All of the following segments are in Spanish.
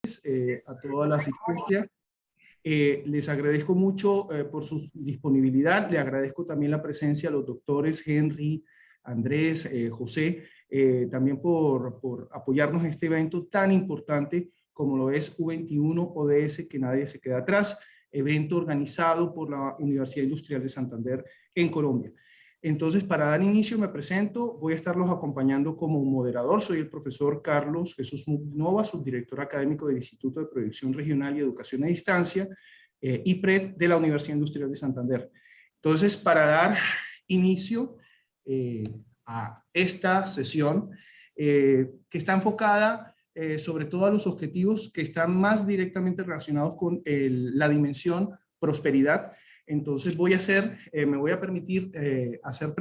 a toda la asistencia. Les agradezco mucho por su disponibilidad. Le agradezco también la presencia a los doctores Henry, Andrés, José, también por apoyarnos en este evento tan importante como lo es U21 ODS, que nadie se queda atrás, evento organizado por la Universidad Industrial de Santander en Colombia. Entonces, para dar inicio, me presento, voy a estarlos acompañando como moderador. Soy el profesor Carlos Jesús Nova, subdirector académico del Instituto de Proyección Regional y Educación a Distancia, IPRED, de la Universidad Industrial de Santander. Entonces, para dar inicio a esta sesión, que está enfocada sobre todo a los objetivos que están más directamente relacionados con la dimensión prosperidad. Entonces me voy a permitir hacer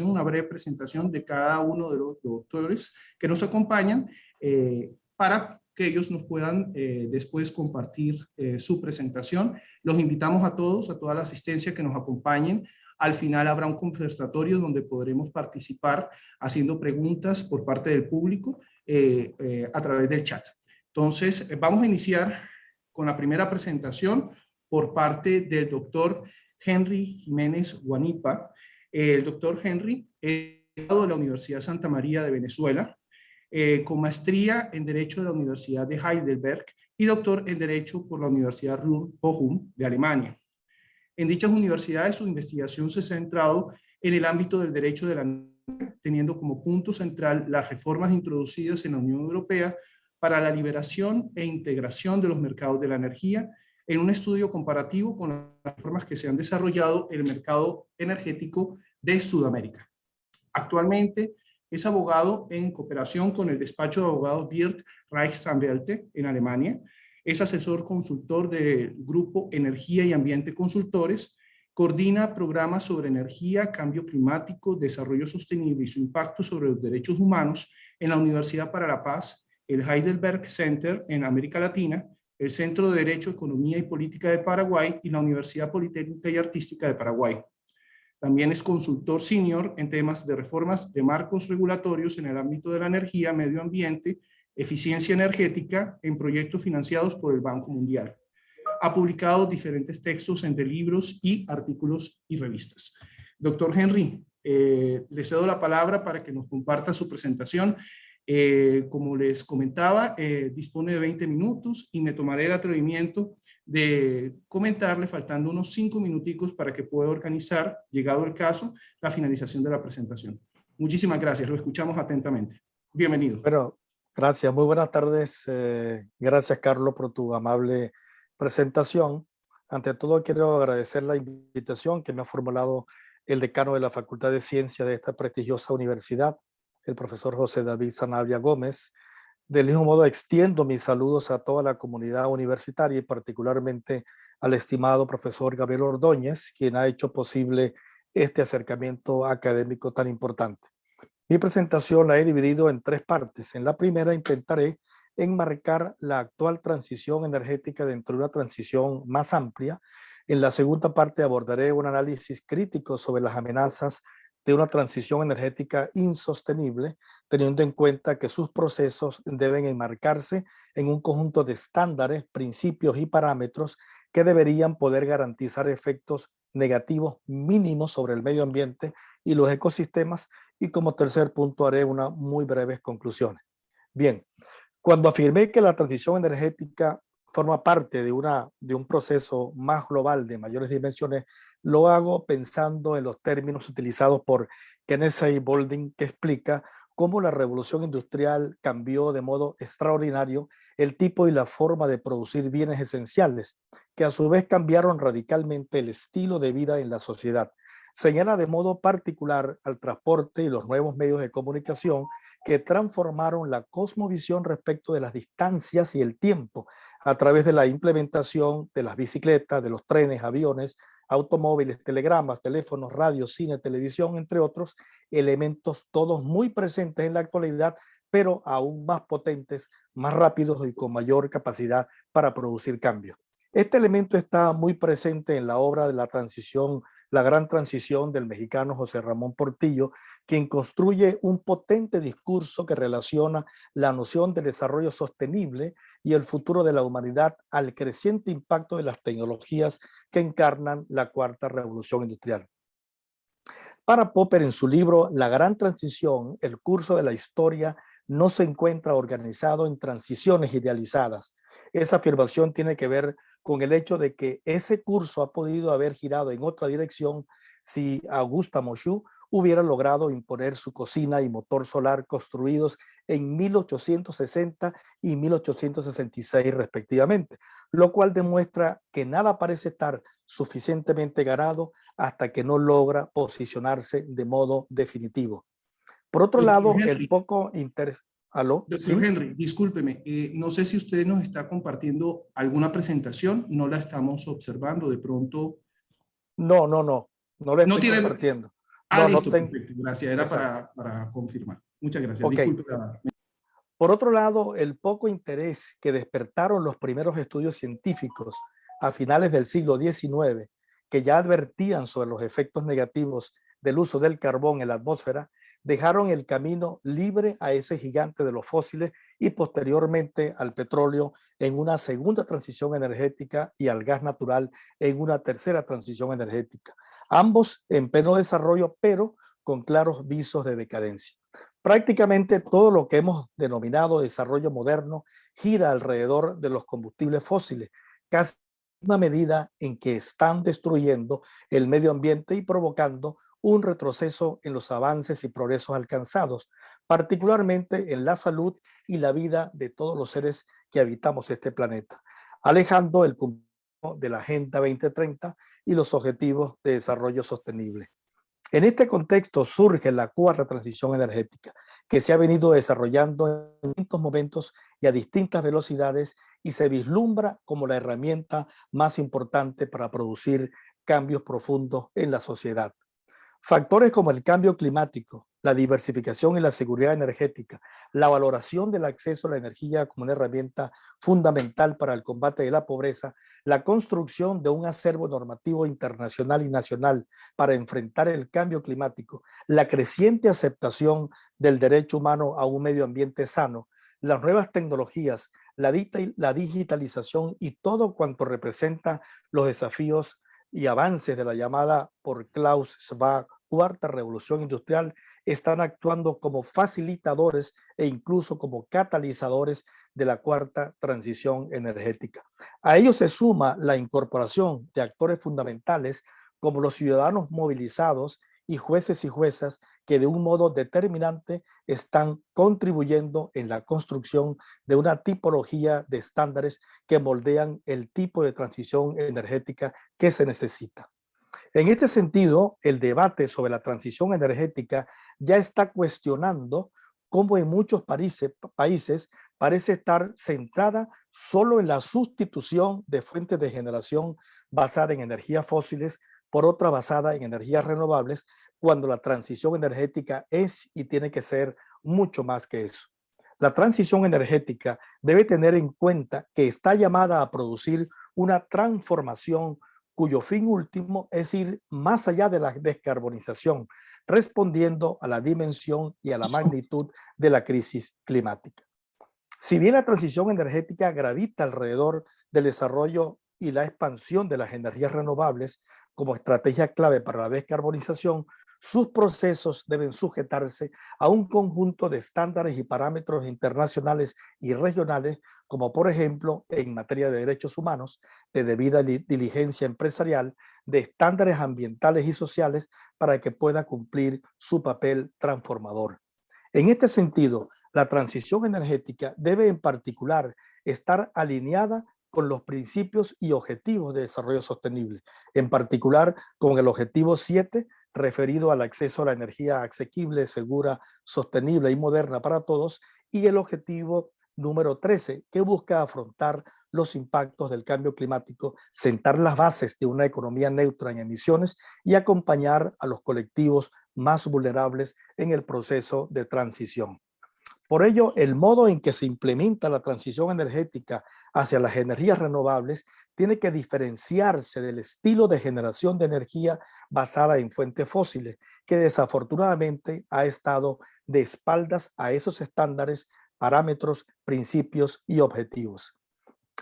una breve presentación de cada uno de los doctores que nos acompañan para que ellos nos puedan después compartir su presentación. Los invitamos a todos, a toda la asistencia que nos acompañen. Al final habrá un conversatorio donde podremos participar haciendo preguntas por parte del público a través del chat. Entonces, vamos a iniciar con la primera presentación por parte del doctor Henry Jiménez Guanipa. El doctor Henry es de la Universidad Santa María de Venezuela, con maestría en Derecho de la Universidad de Heidelberg y doctor en Derecho por la Universidad Ruhr-Bochum de Alemania. En dichas universidades su investigación se ha centrado en el ámbito del derecho de la energía, teniendo como punto central las reformas introducidas en la Unión Europea para la liberación e integración de los mercados de la energía, en un estudio comparativo con las reformas que se han desarrollado en el mercado energético de Sudamérica. Actualmente es abogado en cooperación con el despacho de abogados Wirth Rechtsanwälte en Alemania. Es asesor consultor del grupo Energía y Ambiente Consultores, coordina programas sobre energía, cambio climático, desarrollo sostenible y su impacto sobre los derechos humanos en la Universidad para la Paz, el Heidelberg Center en América Latina, el Centro de Derecho, Economía y Política de Paraguay y la Universidad Politécnica y Artística de Paraguay. También es consultor senior en temas de reformas de marcos regulatorios en el ámbito de la energía, medio ambiente, eficiencia energética en proyectos financiados por el Banco Mundial. Ha publicado diferentes textos entre libros y artículos y revistas. Doctor Henry, le cedo la palabra para que nos comparta su presentación. Como les comentaba, dispone de 20 minutos y me tomaré el atrevimiento de comentarle, faltando unos 5 minuticos para que pueda organizar, llegado el caso, la finalización de la presentación. Muchísimas gracias, lo escuchamos atentamente. Bienvenido. Bueno, gracias, muy buenas tardes. Gracias, Carlos, por tu amable presentación. Ante todo, quiero agradecer la invitación que me ha formulado el decano de la Facultad de Ciencias de esta prestigiosa universidad, el profesor José David Sanabria Gómez. Del mismo modo, extiendo mis saludos a toda la comunidad universitaria y particularmente al estimado profesor Gabriel Ordóñez, quien ha hecho posible este acercamiento académico tan importante. Mi presentación la he dividido en 3 partes. En la primera intentaré enmarcar la actual transición energética dentro de una transición más amplia. En la segunda parte abordaré un análisis crítico sobre las amenazas de una transición energética insostenible, teniendo en cuenta que sus procesos deben enmarcarse en un conjunto de estándares, principios y parámetros que deberían poder garantizar efectos negativos mínimos sobre el medio ambiente y los ecosistemas. Y como tercer punto haré unas muy breves conclusiones. Bien, cuando afirmé que la transición energética forma parte de un proceso más global de mayores dimensiones, lo hago pensando en los términos utilizados por Kenneth Bolding, que explica cómo la revolución industrial cambió de modo extraordinario el tipo y la forma de producir bienes esenciales, que a su vez cambiaron radicalmente el estilo de vida en la sociedad. Señala de modo particular al transporte y los nuevos medios de comunicación que transformaron la cosmovisión respecto de las distancias y el tiempo a través de la implementación de las bicicletas, de los trenes, aviones, automóviles, telegramas, teléfonos, radio, cine, televisión, entre otros elementos, todos muy presentes en la actualidad, pero aún más potentes, más rápidos y con mayor capacidad para producir cambios. Este elemento está muy presente en la obra de la transición, la gran transición del mexicano José Ramón Portillo, quien construye un potente discurso que relaciona la noción de desarrollo sostenible y el futuro de la humanidad al creciente impacto de las tecnologías que encarnan la cuarta revolución industrial. Para Popper, en su libro La Gran Transición, el curso de la historia no se encuentra organizado en transiciones idealizadas. Esa afirmación tiene que ver con el hecho de que ese curso ha podido haber girado en otra dirección si Auguste Montaigne hubiera logrado imponer su cocina y motor solar construidos en 1860 y 1866 respectivamente, lo cual demuestra que nada parece estar suficientemente ganado hasta que no logra posicionarse de modo definitivo. Por otro Doctor lado, el Henry, poco interés. ¿Aló? doctor ¿Sí? Henry, discúlpeme, no sé si usted nos está compartiendo alguna presentación, no la estamos observando, de pronto. No, no, no. No le No estoy tiene. compartiendo. Ah, No, no listo, tengo. perfecto, gracias, era Exacto. para confirmar. Muchas gracias, Ok. disculpe. Por otro lado, el poco interés que despertaron los primeros estudios científicos a finales del siglo XIX, que ya advertían sobre los efectos negativos del uso del carbón en la atmósfera, dejaron el camino libre a ese gigante de los fósiles y posteriormente al petróleo en una segunda transición energética y al gas natural en una tercera transición energética. Ambos en pleno desarrollo, pero con claros visos de decadencia. Prácticamente todo lo que hemos denominado desarrollo moderno gira alrededor de los combustibles fósiles, casi en una medida en que están destruyendo el medio ambiente y provocando un retroceso en los avances y progresos alcanzados, particularmente en la salud y la vida de todos los seres que habitamos este planeta, alejando el cumplimiento de la Agenda 2030 y los Objetivos de Desarrollo Sostenible. En este contexto surge la cuarta transición energética, que se ha venido desarrollando en distintos momentos y a distintas velocidades y se vislumbra como la herramienta más importante para producir cambios profundos en la sociedad. Factores como el cambio climático, la diversificación y la seguridad energética, la valoración del acceso a la energía como una herramienta fundamental para el combate de la pobreza, la construcción de un acervo normativo internacional y nacional para enfrentar el cambio climático, la creciente aceptación del derecho humano a un medio ambiente sano, las nuevas tecnologías, la digitalización y todo cuanto representa los desafíos y avances de la llamada por Klaus Schwab cuarta revolución industrial están actuando como facilitadores e incluso como catalizadores de la cuarta transición energética. A ello se suma la incorporación de actores fundamentales como los ciudadanos movilizados y juezas que de un modo determinante están contribuyendo en la construcción de una tipología de estándares que moldean el tipo de transición energética que se necesita. En este sentido, el debate sobre la transición energética ya está cuestionando cómo en muchos países parece estar centrada solo en la sustitución de fuentes de generación basada en energías fósiles por otra basada en energías renovables, cuando la transición energética es y tiene que ser mucho más que eso. La transición energética debe tener en cuenta que está llamada a producir una transformación cuyo fin último es ir más allá de la descarbonización, respondiendo a la dimensión y a la magnitud de la crisis climática. Si bien la transición energética gravita alrededor del desarrollo y la expansión de las energías renovables como estrategia clave para la descarbonización, sus procesos deben sujetarse a un conjunto de estándares y parámetros internacionales y regionales, como por ejemplo en materia de derechos humanos, de debida diligencia empresarial, de estándares ambientales y sociales para que pueda cumplir su papel transformador. En este sentido, la transición energética debe en particular estar alineada con los principios y objetivos de desarrollo sostenible, en particular con el objetivo 7 referido al acceso a la energía asequible, segura, sostenible y moderna para todos, y el objetivo número 13, que busca afrontar los impactos del cambio climático, sentar las bases de una economía neutra en emisiones y acompañar a los colectivos más vulnerables en el proceso de transición. Por ello, el modo en que se implementa la transición energética hacia las energías renovables tiene que diferenciarse del estilo de generación de energía basada en fuentes fósiles, que desafortunadamente ha estado de espaldas a esos estándares, parámetros, principios y objetivos.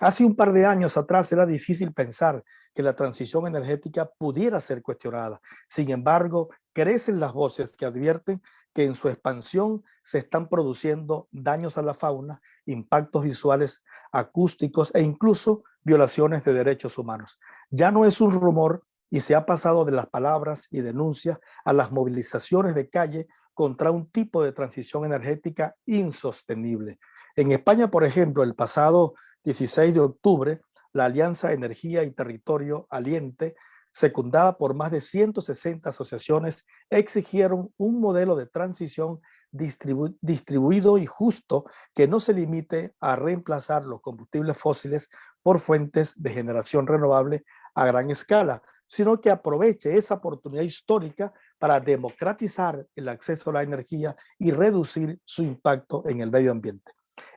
Hace un par de años atrás era difícil pensar que la transición energética pudiera ser cuestionada. Sin embargo, crecen las voces que advierten que en su expansión se están produciendo daños a la fauna, impactos visuales, acústicos e incluso violaciones de derechos humanos. Ya no es un rumor y se ha pasado de las palabras y denuncias a las movilizaciones de calle contra un tipo de transición energética insostenible. En España, por ejemplo, el pasado 16 de octubre, la Alianza Energía y Territorio Aliente, secundada por más de 160 asociaciones, exigieron un modelo de transición distribuido y justo que no se limite a reemplazar los combustibles fósiles por fuentes de generación renovable a gran escala, sino que aproveche esa oportunidad histórica para democratizar el acceso a la energía y reducir su impacto en el medio ambiente.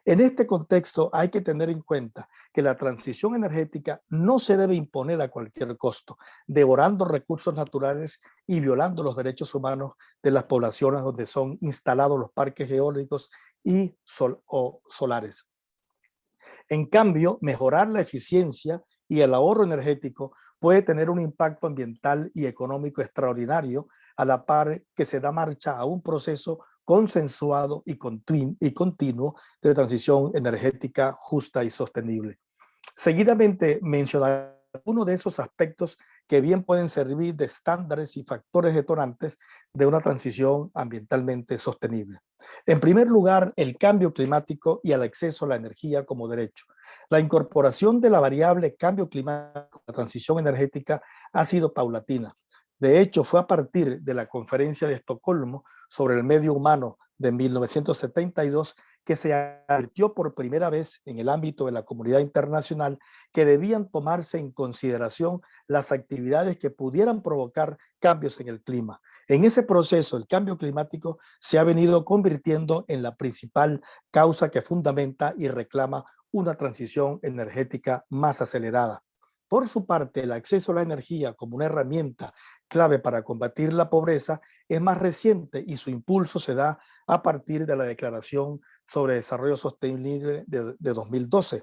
En este contexto hay que tener en cuenta que la transición energética no se debe imponer a cualquier costo, devorando recursos naturales y violando los derechos humanos de las poblaciones donde son instalados los parques eólicos y solares. En cambio, mejorar la eficiencia y el ahorro energético puede tener un impacto ambiental y económico extraordinario, a la par que se da marcha a un proceso consensuado y continuo de transición energética justa y sostenible. Seguidamente mencionaré uno de esos aspectos que bien pueden servir de estándares y factores detonantes de una transición ambientalmente sostenible. En primer lugar, el cambio climático y el acceso a la energía como derecho. La incorporación de la variable cambio climático a la transición energética ha sido paulatina. De hecho, fue a partir de la Conferencia de Estocolmo sobre el Medio Humano de 1972 que se advirtió por primera vez en el ámbito de la comunidad internacional que debían tomarse en consideración las actividades que pudieran provocar cambios en el clima. En ese proceso, el cambio climático se ha venido convirtiendo en la principal causa que fundamenta y reclama una transición energética más acelerada. Por su parte, el acceso a la energía como una herramienta clave para combatir la pobreza es más reciente y su impulso se da a partir de la Declaración sobre Desarrollo Sostenible de 2012.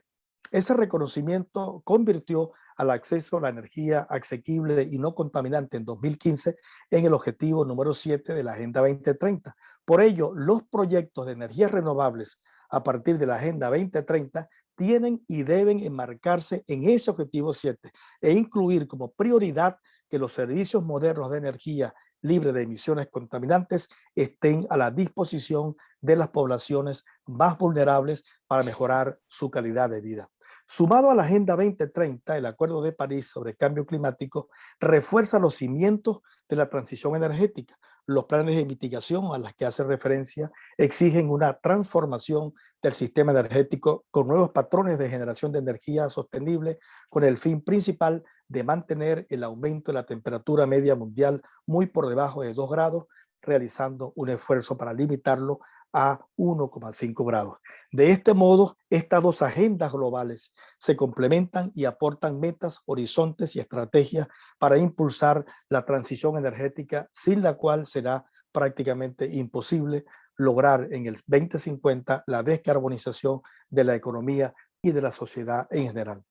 Ese reconocimiento convirtió al acceso a la energía asequible y no contaminante en 2015 en el objetivo número 7 de la Agenda 2030. Por ello, los proyectos de energías renovables a partir de la Agenda 2030 tienen y deben enmarcarse en ese objetivo 7 e incluir como prioridad que los servicios modernos de energía libre de emisiones contaminantes estén a la disposición de las poblaciones más vulnerables para mejorar su calidad de vida. Sumado a la Agenda 2030, el Acuerdo de París sobre Cambio Climático refuerza los cimientos de la transición energética. Los planes de mitigación a los que hace referencia exigen una transformación del sistema energético con nuevos patrones de generación de energía sostenible con el fin principal de mantener el aumento de la temperatura media mundial muy por debajo de 2 grados, realizando un esfuerzo para limitarlo a 1,5 grados. De este modo, estas dos agendas globales se complementan y aportan metas, horizontes y estrategias para impulsar la transición energética, sin la cual será prácticamente imposible lograr en el 2050 la descarbonización de la economía y de la sociedad en general.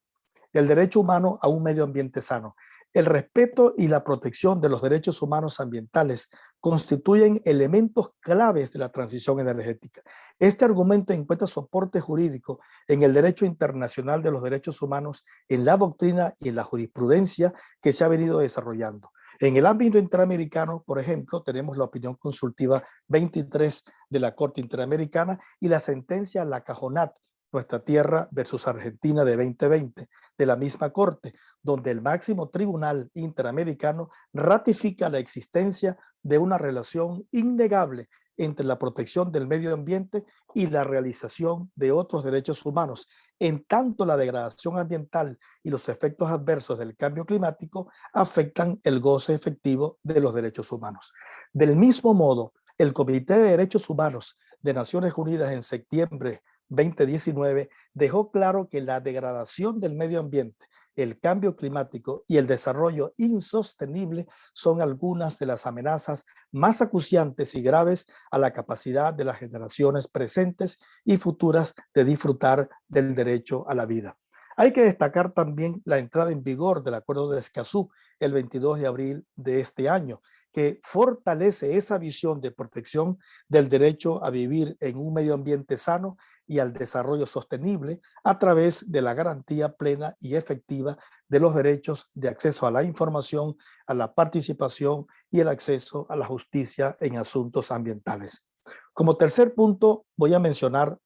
El derecho humano a un medio ambiente sano. El respeto y la protección de los derechos humanos ambientales constituyen elementos claves de la transición energética. Este argumento encuentra soporte jurídico en el derecho internacional de los derechos humanos, en la doctrina y en la jurisprudencia que se ha venido desarrollando. En el ámbito interamericano, por ejemplo, tenemos la opinión consultiva 23 de la Corte Interamericana y la sentencia La Cajonat, Nuestra Tierra versus Argentina de 2020, de la misma Corte, donde el máximo tribunal interamericano ratifica la existencia de una relación innegable entre la protección del medio ambiente y la realización de otros derechos humanos, en tanto la degradación ambiental y los efectos adversos del cambio climático afectan el goce efectivo de los derechos humanos. Del mismo modo, el Comité de Derechos Humanos de Naciones Unidas en septiembre 2019 dejó claro que la degradación del medio ambiente, el cambio climático y el desarrollo insostenible son algunas de las amenazas más acuciantes y graves a la capacidad de las generaciones presentes y futuras de disfrutar del derecho a la vida. Hay que destacar también la entrada en vigor del Acuerdo de Escazú el 22 de abril de este año, que fortalece esa visión de protección del derecho a vivir en un medio ambiente sano y al desarrollo sostenible a través de la garantía plena y efectiva de los derechos de acceso a la información, a la participación y el acceso a la justicia en asuntos ambientales. Como tercer punto, voy a mencionar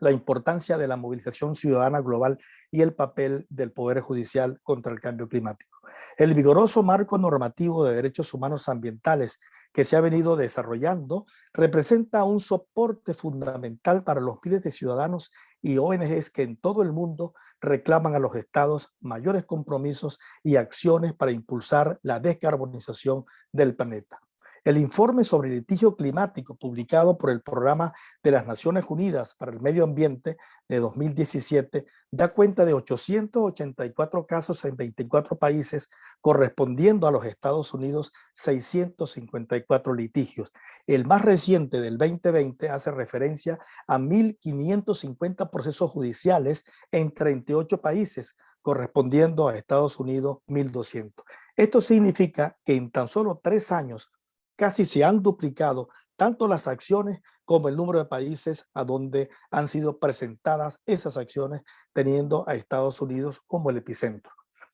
la importancia de la movilización ciudadana global y el papel del Poder Judicial contra el cambio climático. El vigoroso marco normativo de derechos humanos ambientales que se ha venido desarrollando representa un soporte fundamental para los miles de ciudadanos y ONGs que en todo el mundo reclaman a los estados mayores compromisos y acciones para impulsar la descarbonización del planeta. El informe sobre litigio climático publicado por el Programa de las Naciones Unidas para el Medio Ambiente de 2017 da cuenta de 884 casos en 24 países, correspondiendo a los Estados Unidos 654 litigios. El más reciente del 2020 hace referencia a 1.550 procesos judiciales en 38 países, correspondiendo a Estados Unidos 1.200. Esto significa que en tan solo 3 años casi se han duplicado tanto las acciones como el número de países a donde han sido presentadas esas acciones, teniendo a Estados Unidos como el epicentro.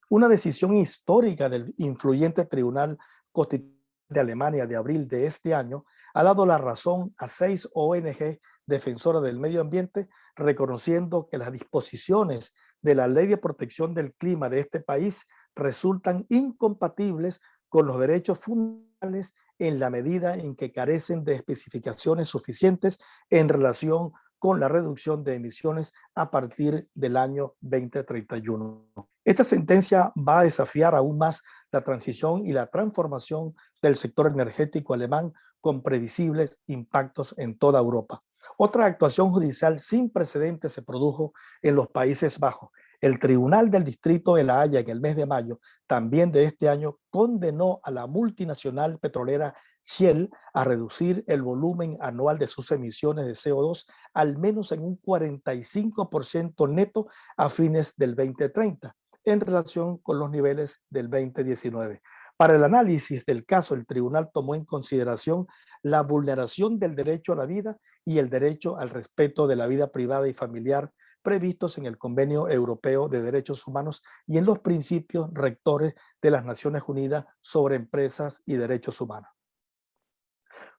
Una decisión histórica del influyente Tribunal Constitucional de Alemania de abril de este año ha dado la razón a 6 ONG defensoras del medio ambiente, reconociendo que las disposiciones de la Ley de Protección del Clima de este país resultan incompatibles con los derechos fundamentales en la medida en que carecen de especificaciones suficientes en relación con la reducción de emisiones a partir del año 2031. Esta sentencia va a desafiar aún más la transición y la transformación del sector energético alemán con previsibles impactos en toda Europa. Otra actuación judicial sin precedentes se produjo en los Países Bajos. El Tribunal del Distrito de La Haya en el mes de mayo, también de este año, condenó a la multinacional petrolera Shell a reducir el volumen anual de sus emisiones de CO2 al menos en un 45% neto a fines del 2030, en relación con los niveles del 2019. Para el análisis del caso, el tribunal tomó en consideración la vulneración del derecho a la vida y el derecho al respeto de la vida privada y familiar previstos en el Convenio Europeo de Derechos Humanos y en los principios rectores de las Naciones Unidas sobre empresas y derechos humanos.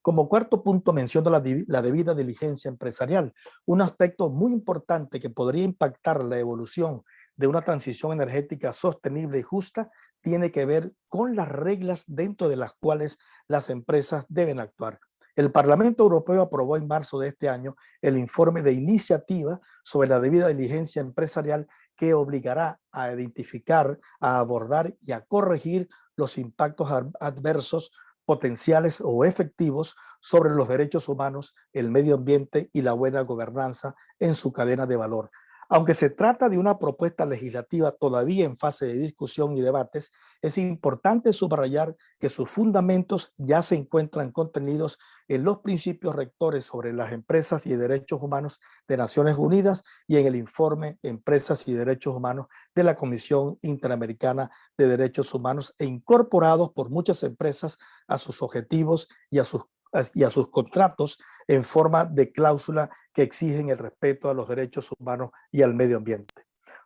Como cuarto punto menciono la debida diligencia empresarial, un aspecto muy importante que podría impactar la evolución de una transición energética sostenible y justa tiene que ver con las reglas dentro de las cuales las empresas deben actuar. El Parlamento Europeo aprobó en marzo de este año el informe de iniciativa sobre la debida diligencia empresarial que obligará a identificar, a abordar y a corregir los impactos adversos potenciales o efectivos sobre los derechos humanos, el medio ambiente y la buena gobernanza en su cadena de valor. Aunque se trata de una propuesta legislativa todavía en fase de discusión y debates, es importante subrayar que sus fundamentos ya se encuentran contenidos en los principios rectores sobre las empresas y derechos humanos de Naciones Unidas y en el informe Empresas y Derechos Humanos de la Comisión Interamericana de Derechos Humanos e incorporados por muchas empresas a sus objetivos y a sus contratos en forma de cláusula que exigen el respeto a los derechos humanos y al medio ambiente.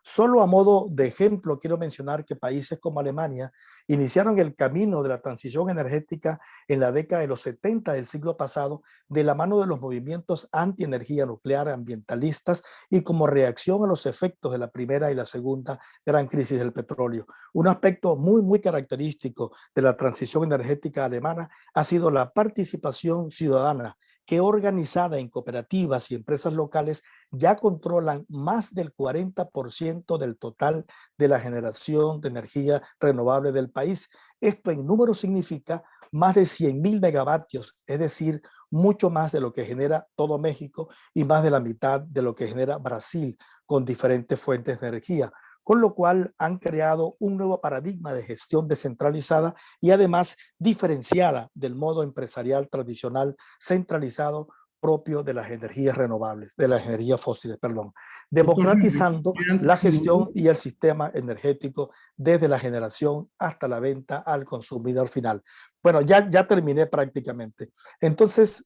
Solo a modo de ejemplo, quiero mencionar que países como Alemania iniciaron el camino de la transición energética en la década de los 70 del siglo pasado de la mano de los movimientos anti-energía nuclear ambientalistas y como reacción a los efectos de la primera y la segunda gran crisis del petróleo. Un aspecto muy característico de la transición energética alemana ha sido la participación ciudadana que organizada en cooperativas y empresas locales ya controlan más del 40% del total de la generación de energía renovable del país. Esto en números significa más de 100.000 megavatios, es decir, mucho más de lo que genera todo México y más de la mitad de lo que genera Brasil con diferentes fuentes de energía, con lo cual han creado un nuevo paradigma de gestión descentralizada y además diferenciada del modo empresarial tradicional centralizado propio de las energías renovables, de las energías fósiles, perdón, Doctor Henry, democratizando quedan la 3 gestión minutos. y el sistema energético desde la generación hasta la venta al consumidor final. Bueno, ya terminé prácticamente. Entonces,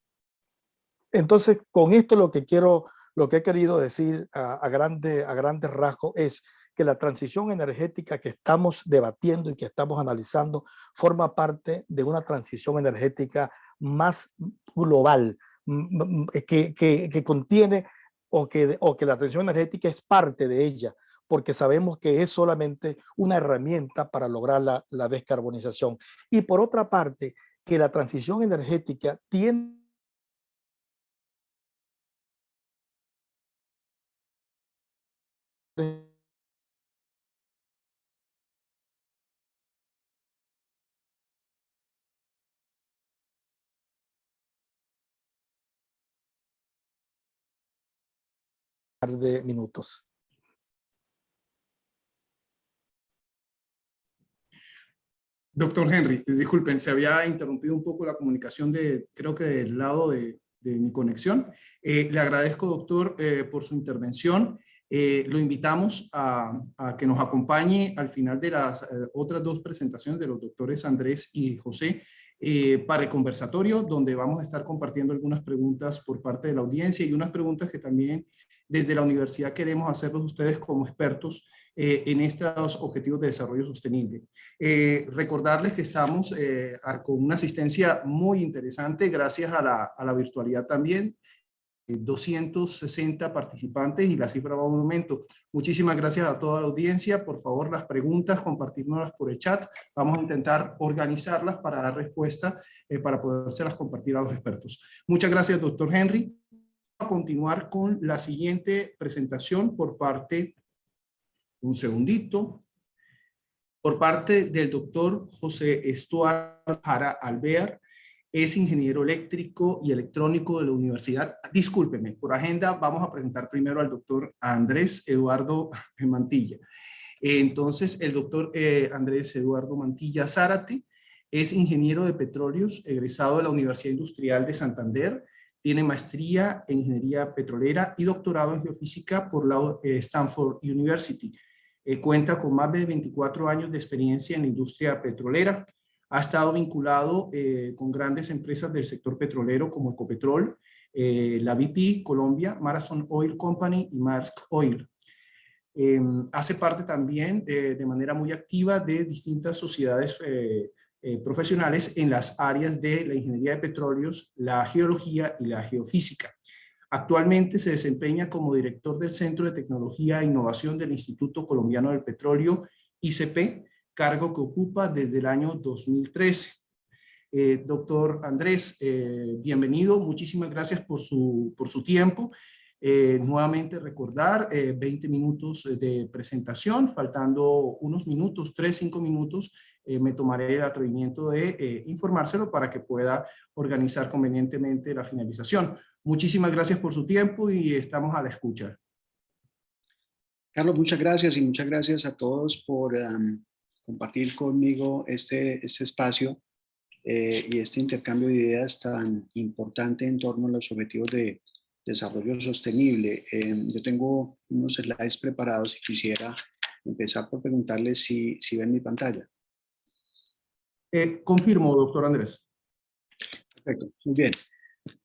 con esto lo que he querido decir a grandes rasgos es que la transición energética que estamos debatiendo y que estamos analizando forma parte de una transición energética más global, que contiene o que la transición energética es parte de ella, porque sabemos que es solamente una herramienta para lograr la descarbonización. Y por otra parte, que la transición energética tiene de minutos. Doctor Henry, disculpen, se había interrumpido un poco la comunicación creo que del lado de mi conexión. Le agradezco, doctor, por su intervención. Lo invitamos a que nos acompañe al final de las otras 2 presentaciones de los doctores Andrés y José para el conversatorio, donde vamos a estar compartiendo algunas preguntas por parte de la audiencia y unas preguntas que también desde la universidad queremos hacerlos ustedes como expertos en estos objetivos de desarrollo sostenible. Recordarles que estamos con una asistencia muy interesante gracias a la virtualidad también. 260 participantes y la cifra va a un aumento. Muchísimas gracias a toda la audiencia. Por favor, las preguntas, compartírnoslas por el chat. Vamos a intentar organizarlas para dar respuesta, para podérselas compartir a los expertos. Muchas gracias, doctor Henry. Vamos a continuar con la siguiente presentación por parte, un segundito, por parte del doctor José Estuardo Jara Alvear. Es ingeniero eléctrico y electrónico de la universidad. Discúlpeme, por agenda vamos a presentar primero al doctor Andrés Eduardo Mantilla. Entonces, el doctor Andrés Eduardo Mantilla Zárate es ingeniero de petróleos, egresado de la Universidad Industrial de Santander. Tiene maestría en ingeniería petrolera y doctorado en geofísica por la Stanford University. Cuenta con más de 24 años de experiencia en la industria petrolera. Ha estado vinculado con grandes empresas del sector petrolero como Ecopetrol, la BP Colombia, Marathon Oil Company y Maersk Oil. Hace parte también de manera muy activa de distintas sociedades profesionales en las áreas de la ingeniería de petróleos, la geología y la geofísica. Actualmente se desempeña como director del Centro de Tecnología e Innovación del Instituto Colombiano del Petróleo, ICP, cargo que ocupa desde el año 2013. Doctor Andrés, bienvenido. Muchísimas gracias por su tiempo. Nuevamente recordar 20 minutos de presentación, faltando unos minutos, 5 minutos, me tomaré el atrevimiento de informárselo para que pueda organizar convenientemente la finalización. Muchísimas gracias por su tiempo y estamos a la escucha. Carlos, muchas gracias y muchas gracias a todos por compartir conmigo este espacio y este intercambio de ideas tan importante en torno a los objetivos de desarrollo sostenible. Yo tengo unos slides preparados y quisiera empezar por preguntarles si ven mi pantalla. Confirmo, doctor Andrés. Perfecto, muy bien.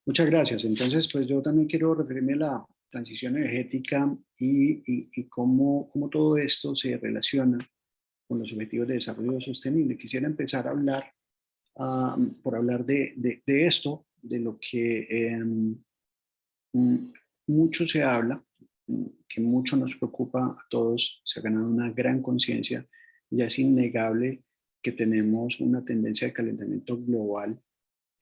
Muchas gracias. Entonces, pues yo también quiero referirme a la transición energética y cómo todo esto se relaciona con los objetivos de desarrollo sostenible. Quisiera empezar a hablar, por hablar de esto, de lo que mucho se habla, que mucho nos preocupa a todos, se ha ganado una gran conciencia, ya es innegable que tenemos una tendencia de calentamiento global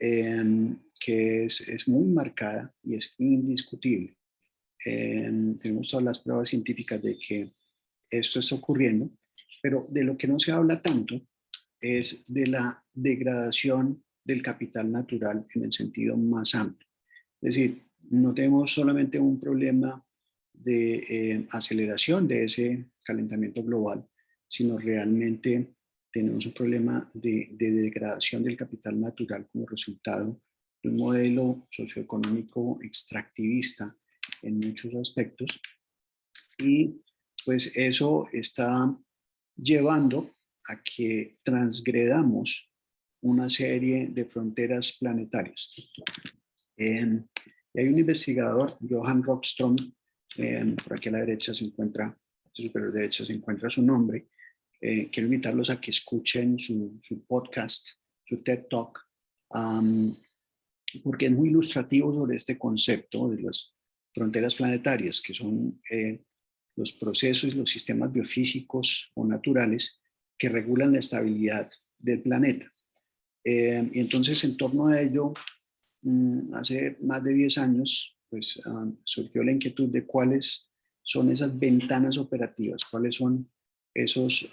que es muy marcada y es indiscutible. Tenemos todas las pruebas científicas de que esto está ocurriendo, pero de lo que no se habla tanto es de la degradación del capital natural en el sentido más amplio. Es decir, no tenemos solamente un problema de aceleración de ese calentamiento global, sino realmente tenemos un problema de degradación del capital natural como resultado de un modelo socioeconómico extractivista en muchos aspectos, y pues eso está llevando a que transgredamos una serie de fronteras planetarias. Y hay un investigador, Johan Rockström, por aquí a la derecha se encuentra, a la superior derecha se encuentra su nombre. Quiero invitarlos a que escuchen su podcast, su TED Talk, porque es muy ilustrativo sobre este concepto de las fronteras planetarias, que son los procesos y los sistemas biofísicos o naturales que regulan la estabilidad del planeta. Y entonces, en torno a ello, hace más de 10 años, pues surgió la inquietud de cuáles son esas ventanas operativas, cuáles son esos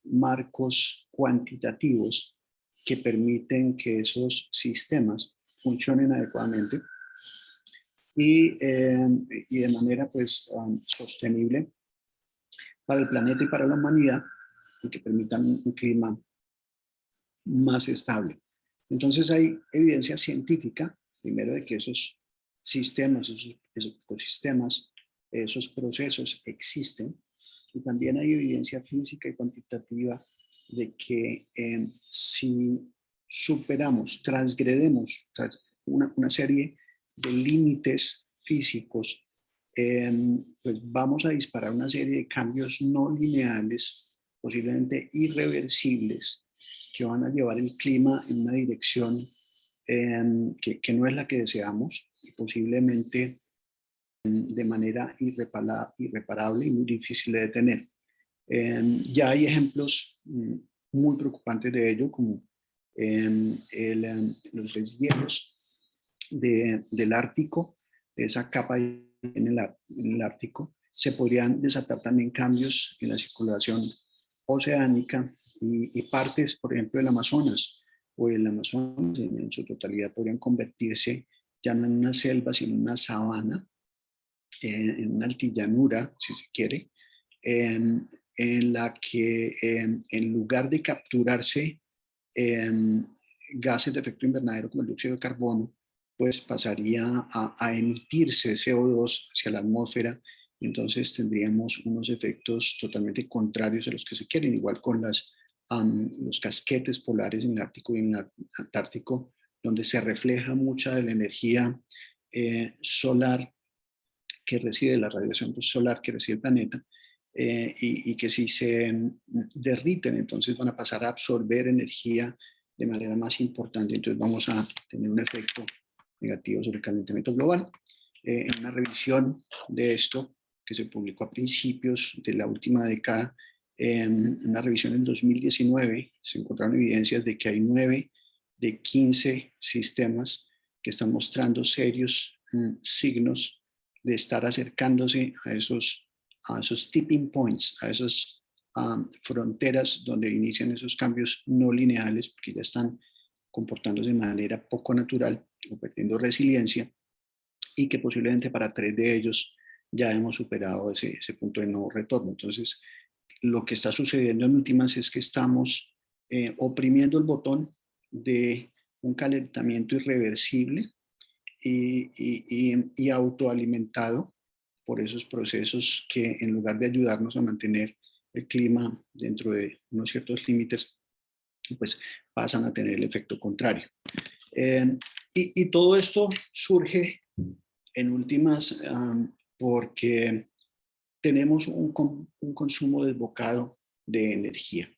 marcos cuantitativos que permiten que esos sistemas funcionen adecuadamente y de manera pues sostenible para el planeta y para la humanidad, y que permitan un clima más estable. Entonces hay evidencia científica, primero, de que esos sistemas, esos ecosistemas, esos procesos existen, y también hay evidencia física y cuantitativa de que si superamos, transgredemos una serie de límites físicos, pues vamos a disparar una serie de cambios no lineales, posiblemente irreversibles, que van a llevar el clima en una dirección que no es la que deseamos, y posiblemente de manera irreparable y muy difícil de detener. Ya hay ejemplos muy preocupantes de ello, como los deshielos del Ártico, de esa capa en el Ártico. Se podrían desatar también cambios en la circulación oceánica, y partes, por ejemplo, del Amazonas o el Amazonas en su totalidad podrían convertirse ya no en una selva, sino en una sabana, en una altillanura, si se quiere, en la que en lugar de capturarse gases de efecto invernadero como el dióxido de carbono, pues pasaría a emitirse CO2 hacia la atmósfera. Entonces tendríamos unos efectos totalmente contrarios a los que se quieren, igual con los casquetes polares en el Ártico y en el Antártico, donde se refleja mucha de la energía solar que recibe, la radiación solar que recibe el planeta, y que si se derriten, entonces van a pasar a absorber energía de manera más importante. Entonces vamos a tener un efecto negativo sobre el calentamiento global. En una revisión de esto que se publicó a principios de la última década, en una revisión en 2019, se encontraron evidencias de que hay 9 de 15 sistemas que están mostrando serios signos de estar acercándose a esos tipping points, a esas fronteras donde inician esos cambios no lineales, porque ya están comportándose de manera poco natural o perdiendo resiliencia, y que posiblemente para 3 de ellos ya hemos superado ese punto de no retorno. Entonces, lo que está sucediendo en últimas es que estamos oprimiendo el botón de un calentamiento irreversible y autoalimentado por esos procesos que, en lugar de ayudarnos a mantener el clima dentro de unos ciertos límites, pues pasan a tener el efecto contrario. Y todo esto surge en últimas porque tenemos un consumo desbocado de energía.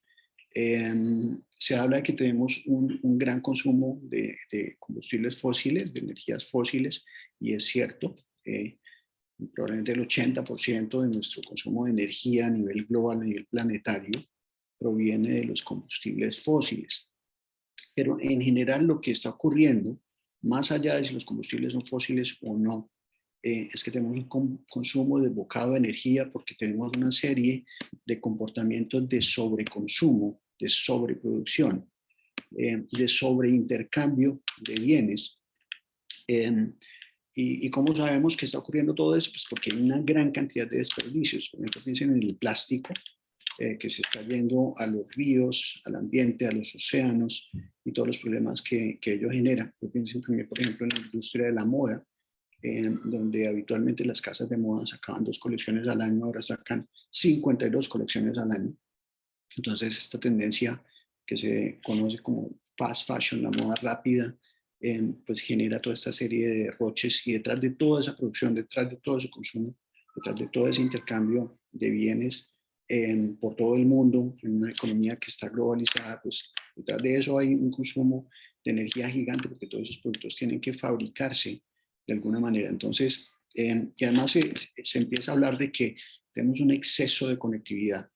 Se habla de que tenemos un gran consumo de combustibles fósiles, de energías fósiles, y es cierto. Probablemente el 80% de nuestro consumo de energía a nivel global, a nivel planetario, proviene de los combustibles fósiles. Pero en general lo que está ocurriendo, más allá de si los combustibles son fósiles o no, es que tenemos un consumo desbocado de energía, porque tenemos una serie de comportamientos de sobreconsumo, de sobreproducción, de sobreintercambio de bienes. ¿Y cómo sabemos que está ocurriendo todo eso? Pues porque hay una gran cantidad de desperdicios. Por ejemplo, piensen en el plástico. que se está yendo a los ríos, al ambiente, a los océanos y todos los problemas que ello genera. Yo pienso también, por ejemplo, en la industria de la moda, donde habitualmente las casas de moda sacaban 2 colecciones al año, ahora sacan 52 colecciones al año. Entonces, esta tendencia que se conoce como fast fashion, la moda rápida, pues genera toda esta serie de derroches, y detrás de toda esa producción, detrás de todo ese consumo, detrás de todo ese intercambio de bienes por todo el mundo, en una economía que está globalizada, pues detrás de eso hay un consumo de energía gigante, porque todos esos productos tienen que fabricarse de alguna manera. Entonces, y además se empieza a hablar de que tenemos un exceso de conectividad,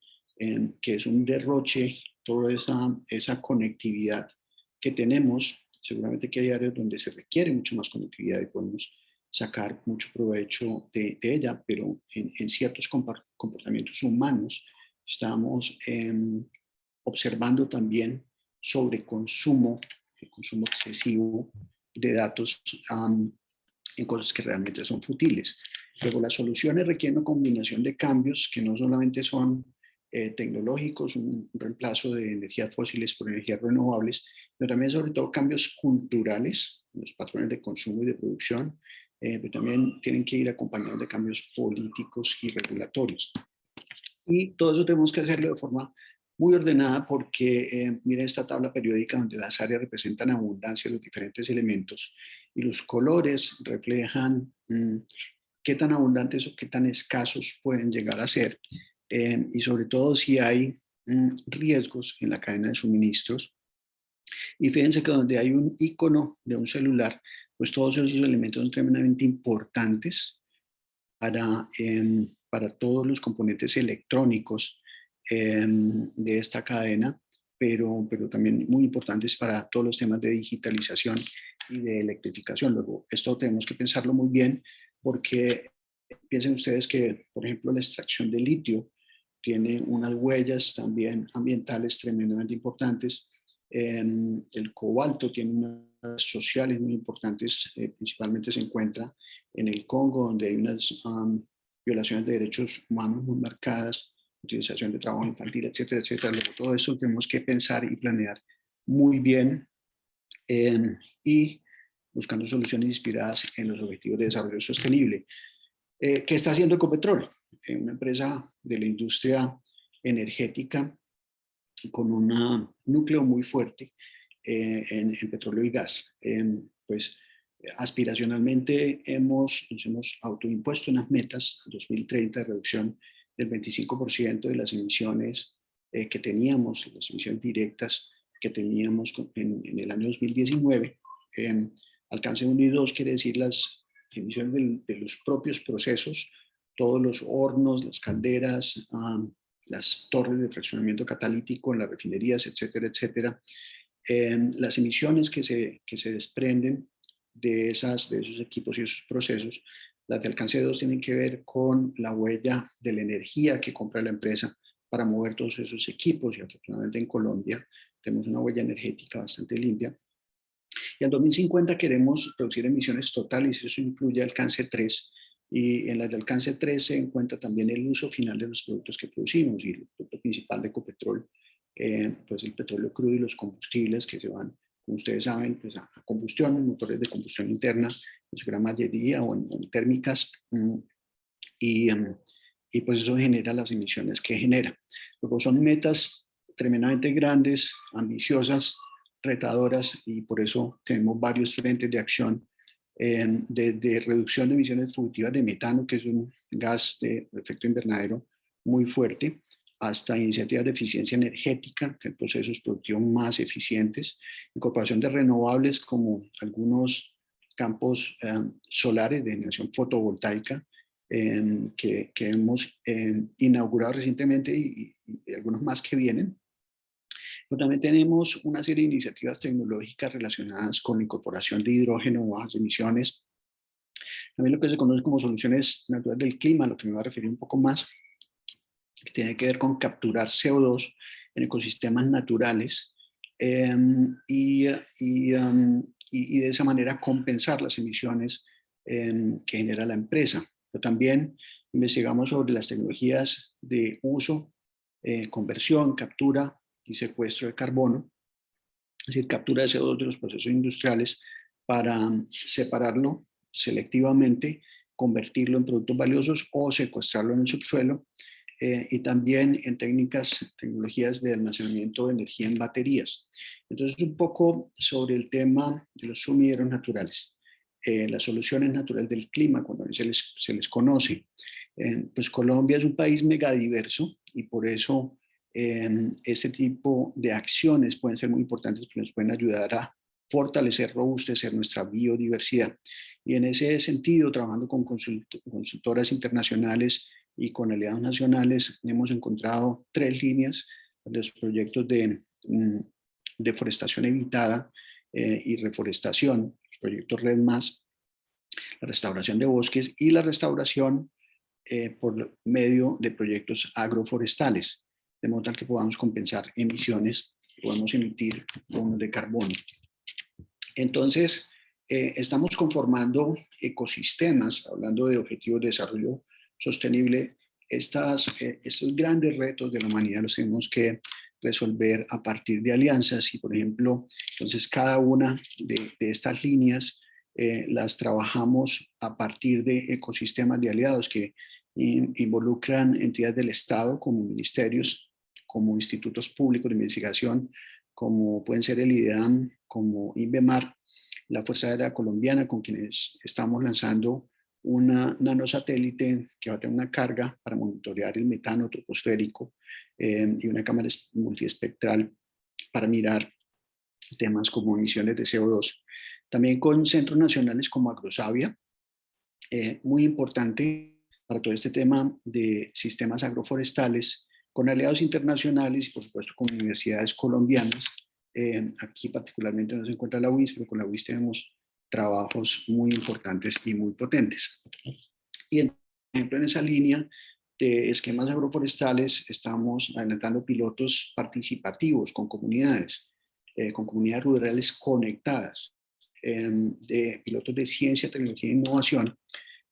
que es un derroche, toda esa conectividad que tenemos. Seguramente que hay áreas donde se requiere mucho más conectividad y podemos sacar mucho provecho de ella, pero en ciertos comportamientos humanos estamos observando también sobreconsumo, el consumo excesivo de datos en cosas que realmente son futiles. Luego, las soluciones requieren una combinación de cambios que no solamente son tecnológicos, un reemplazo de energías fósiles por energías renovables, pero también sobre todo cambios culturales, los patrones de consumo y de producción, pero también tienen que ir acompañados de cambios políticos y regulatorios. Y todo eso tenemos que hacerlo de forma muy ordenada, porque miren esta tabla periódica donde las áreas representan abundancia de los diferentes elementos y los colores reflejan qué tan abundantes o qué tan escasos pueden llegar a ser, y sobre todo si hay riesgos en la cadena de suministros. Y fíjense que donde hay un icono de un celular, pues todos esos elementos son tremendamente importantes para todos los componentes electrónicos de esta cadena, pero también muy importantes para todos los temas de digitalización y de electrificación. Luego, esto tenemos que pensarlo muy bien, porque piensen ustedes que, por ejemplo, la extracción de litio tiene unas huellas también ambientales tremendamente importantes. El cobalto tiene unas sociales muy importantes, principalmente se encuentra en el Congo, donde hay unas violaciones de derechos humanos muy marcadas, utilización de trabajo infantil, etcétera, etcétera. Luego, todo eso tenemos que pensar y planear muy bien, y buscando soluciones inspiradas en los objetivos de desarrollo sostenible. ¿Qué está haciendo Ecopetrol? Una empresa de la industria energética con un núcleo muy fuerte en petróleo y gas. Pues aspiracionalmente nos hemos autoimpuesto unas metas 2030 de reducción del 25% de las emisiones que teníamos, las emisiones directas que teníamos en el año 2019. Alcance 1 y 2 quiere decir las emisiones de los propios procesos, todos los hornos, las calderas, las torres de fraccionamiento catalítico en las refinerías, etcétera, etcétera. Las emisiones que se desprenden de esos equipos y esos procesos, las de alcance 2 tienen que ver con la huella de la energía que compra la empresa para mover todos esos equipos, y afortunadamente en Colombia tenemos una huella energética bastante limpia. Y al 2050 queremos reducir emisiones totales, y eso incluye alcance 3, y en las de alcance 3 se encuentra también el uso final de los productos que producimos, y el producto principal de Ecopetrol, pues el petróleo crudo y los combustibles que se van, como ustedes saben, pues a combustión, en motores de combustión interna, en su gran mayoría, o en térmicas, y pues eso genera las emisiones que genera. Luego son metas tremendamente grandes, ambiciosas, retadoras, y por eso tenemos varios frentes de acción, de reducción de emisiones fugitivas de metano, que es un gas de efecto invernadero muy fuerte, hasta iniciativas de eficiencia energética, de procesos productivos más eficientes, incorporación de renovables como algunos campos solares de generación fotovoltaica, que hemos inaugurado recientemente, y algunos más que vienen. Pero también tenemos una serie de iniciativas tecnológicas relacionadas con la incorporación de hidrógeno, bajas emisiones. También lo que se conoce como soluciones naturales del clima, a lo que me voy a referir un poco más, que tiene que ver con capturar CO2 en ecosistemas naturales, y de esa manera compensar las emisiones que genera la empresa. Pero también investigamos sobre las tecnologías de uso conversión, captura y secuestro de carbono, es decir, captura de CO2 de los procesos industriales para separarlo selectivamente, convertirlo en productos valiosos o secuestrarlo en el subsuelo, y también en tecnologías de almacenamiento de energía en baterías. Entonces, un poco sobre el tema de los sumideros naturales, las soluciones naturales del clima, cuando se les conoce. Pues Colombia es un país megadiverso y por eso este tipo de acciones pueden ser muy importantes porque nos pueden ayudar a fortalecer, robustecer nuestra biodiversidad. Y en ese sentido, trabajando con consultoras internacionales y con aliados nacionales, hemos encontrado 3 líneas de los proyectos de deforestación evitada y reforestación, el proyecto Red Más, la restauración de bosques y la restauración por medio de proyectos agroforestales, de modo tal que podamos compensar emisiones, podemos emitir bonos de carbono. Entonces, estamos conformando ecosistemas, hablando de objetivos de desarrollo sostenible. Estos grandes retos de la humanidad los tenemos que resolver a partir de alianzas y, por ejemplo, entonces cada una de estas líneas las trabajamos a partir de ecosistemas de aliados que involucran entidades del Estado como ministerios, como institutos públicos de investigación, como pueden ser el IDEAM, como INVEMAR, la Fuerza Aérea Colombiana, con quienes estamos lanzando una nanosatélite que va a tener una carga para monitorear el metano troposférico y una cámara multiespectral para mirar temas como emisiones de CO2. También con centros nacionales como Agrosavia, muy importante para todo este tema de sistemas agroforestales, con aliados internacionales y por supuesto con universidades colombianas. Aquí particularmente no se encuentra la UIS, pero con la UIS tenemos trabajos muy importantes y muy potentes. Y por ejemplo en esa línea de esquemas agroforestales estamos adelantando pilotos participativos con comunidades rurales conectadas, de pilotos de ciencia, tecnología e innovación,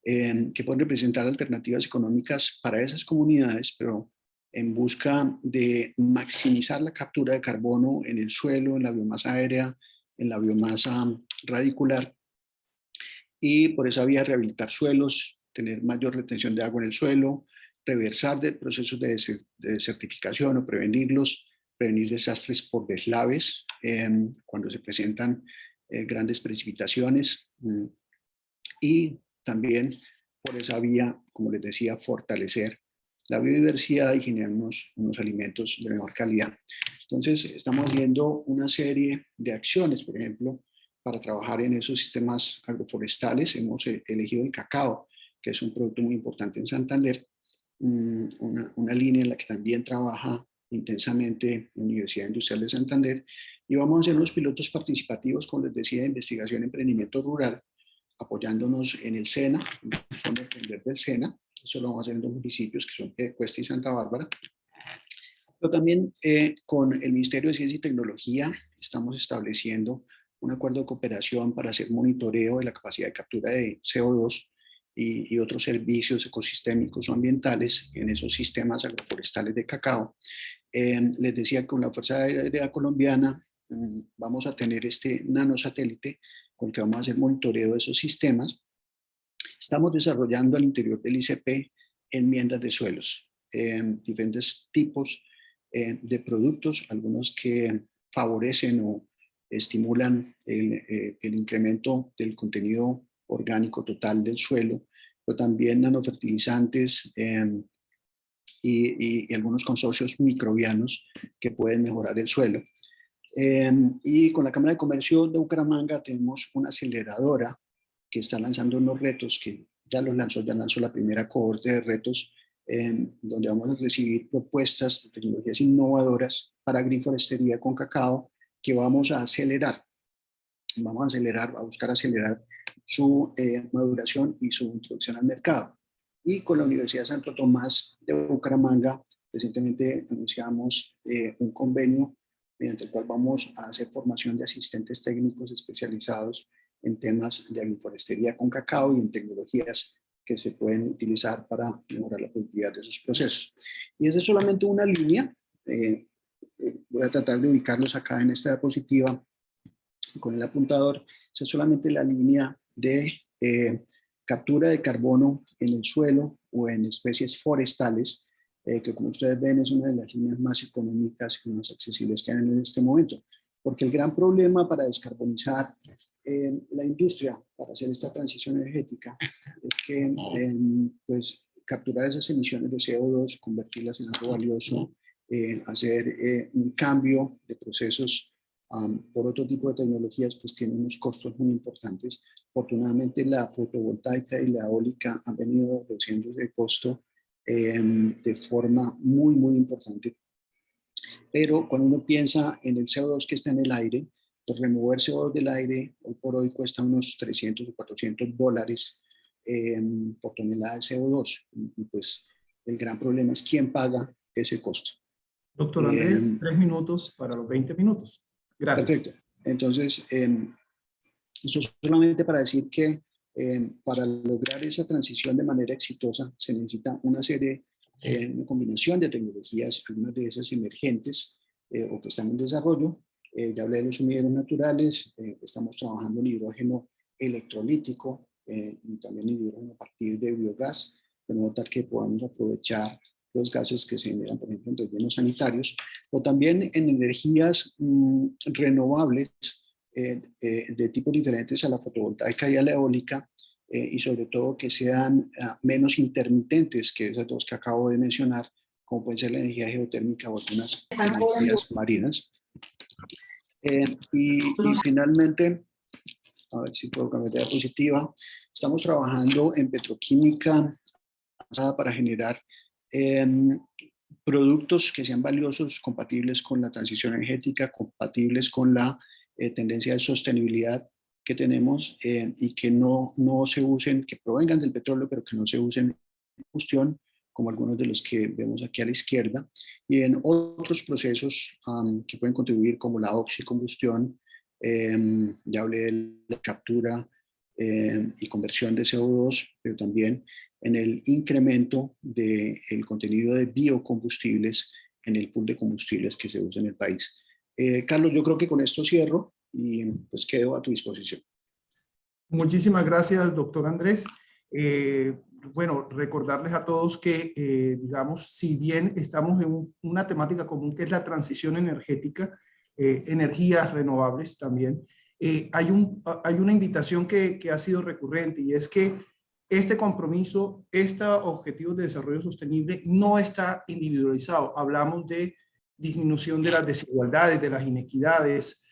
que pueden representar alternativas económicas para esas comunidades, pero en busca de maximizar la captura de carbono en el suelo, en la biomasa aérea, en la biomasa radicular, y por esa vía rehabilitar suelos, tener mayor retención de agua en el suelo, reversar de procesos de desertificación o prevenirlos, prevenir desastres por deslaves cuando se presentan grandes precipitaciones, y también por esa vía, como les decía, fortalecer la biodiversidad y generar unos alimentos de mejor calidad. Entonces, estamos viendo una serie de acciones, por ejemplo, para trabajar en esos sistemas agroforestales. Hemos elegido el cacao, que es un producto muy importante en Santander, una línea en la que también trabaja intensamente la Universidad Industrial de Santander, y vamos a hacer unos pilotos participativos, como les decía, de investigación y emprendimiento rural, apoyándonos en el SENA, en el Fondo de Emprender del SENA. Eso lo vamos a hacer en 2 municipios que son Cuesta y Santa Bárbara. Pero también con el Ministerio de Ciencia y Tecnología estamos estableciendo un acuerdo de cooperación para hacer monitoreo de la capacidad de captura de CO2 y otros servicios ecosistémicos o ambientales en esos sistemas agroforestales de cacao. Les decía que con la Fuerza Aérea Colombiana vamos a tener este nanosatélite con el que vamos a hacer monitoreo de esos sistemas. Estamos desarrollando al interior del ICP enmiendas de suelos, diferentes tipos de productos, algunos que favorecen o estimulan el incremento del contenido orgánico total del suelo, pero también nanofertilizantes y algunos consorcios microbianos que pueden mejorar el suelo. Y con la Cámara de Comercio de Bucaramanga tenemos una aceleradora que está lanzando unos retos que ya lanzó la primera cohorte de retos, donde vamos a recibir propuestas de tecnologías innovadoras para agroforestería con cacao que vamos a acelerar. Vamos a buscar acelerar su maduración y su introducción al mercado. Y con la Universidad de Santo Tomás de Bucaramanga, recientemente anunciamos un convenio mediante el cual vamos a hacer formación de asistentes técnicos especializados en temas de agroforestería con cacao y en tecnologías que se pueden utilizar para mejorar la productividad de esos procesos. Y esa es solamente una línea. Voy a tratar de ubicarlos acá en esta diapositiva con el apuntador. Esa es solamente la línea de captura de carbono en el suelo o en especies forestales, que como ustedes ven es una de las líneas más económicas y más accesibles que hay en este momento. Porque el gran problema para descarbonizar la industria, para hacer esta transición energética, es que pues, capturar esas emisiones de CO2, convertirlas en algo valioso, hacer un cambio de procesos por otro tipo de tecnologías, pues tiene unos costos muy importantes. Afortunadamente la fotovoltaica y la eólica han venido reduciendo ese costo de forma muy, muy importante. Pero cuando uno piensa en el CO2 que está en el aire, pues remover CO2 del aire hoy por hoy cuesta unos 300 o 400 dólares por tonelada de CO2. Y pues el gran problema es quién paga ese costo. Doctor Andrés, 3 minutos para los 20 minutos. Gracias. Perfecto. Entonces, eso solamente para decir que para lograr esa transición de manera exitosa se necesita una serie, una combinación de tecnologías, algunas de esas emergentes o que están en desarrollo. Ya hablé de los sumideros naturales, estamos trabajando en hidrógeno electrolítico y también en hidrógeno a partir de biogás, de modo tal que podamos aprovechar los gases que se generan, por ejemplo, en rellenos sanitarios, o también en energías renovables de tipos diferentes a la fotovoltaica y a la eólica, y sobre todo que sean menos intermitentes que esas dos que acabo de mencionar, como puede ser la energía geotérmica o algunas energías marinas. Y finalmente, a ver si puedo cambiar de diapositiva, estamos trabajando en petroquímica para generar productos que sean valiosos, compatibles con la transición energética, compatibles con la tendencia de sostenibilidad que tenemos y que no se usen, que provengan del petróleo, pero que no se usen en combustión, como algunos de los que vemos aquí a la izquierda, y en otros procesos que pueden contribuir, como la oxicombustión, ya hablé de la captura y conversión de CO2, pero también en el incremento del contenido de biocombustibles en el pool de combustibles que se usa en el país. Carlos, yo creo que con esto cierro y pues quedo a tu disposición. Muchísimas gracias, doctor Andrés. Bueno, recordarles a todos que, digamos, si bien estamos en una temática común que es la transición energética, energías renovables también, hay una invitación que ha sido recurrente, y es que este compromiso, este objetivo de desarrollo sostenible no está individualizado. Hablamos de disminución de las desigualdades, de las inequidades,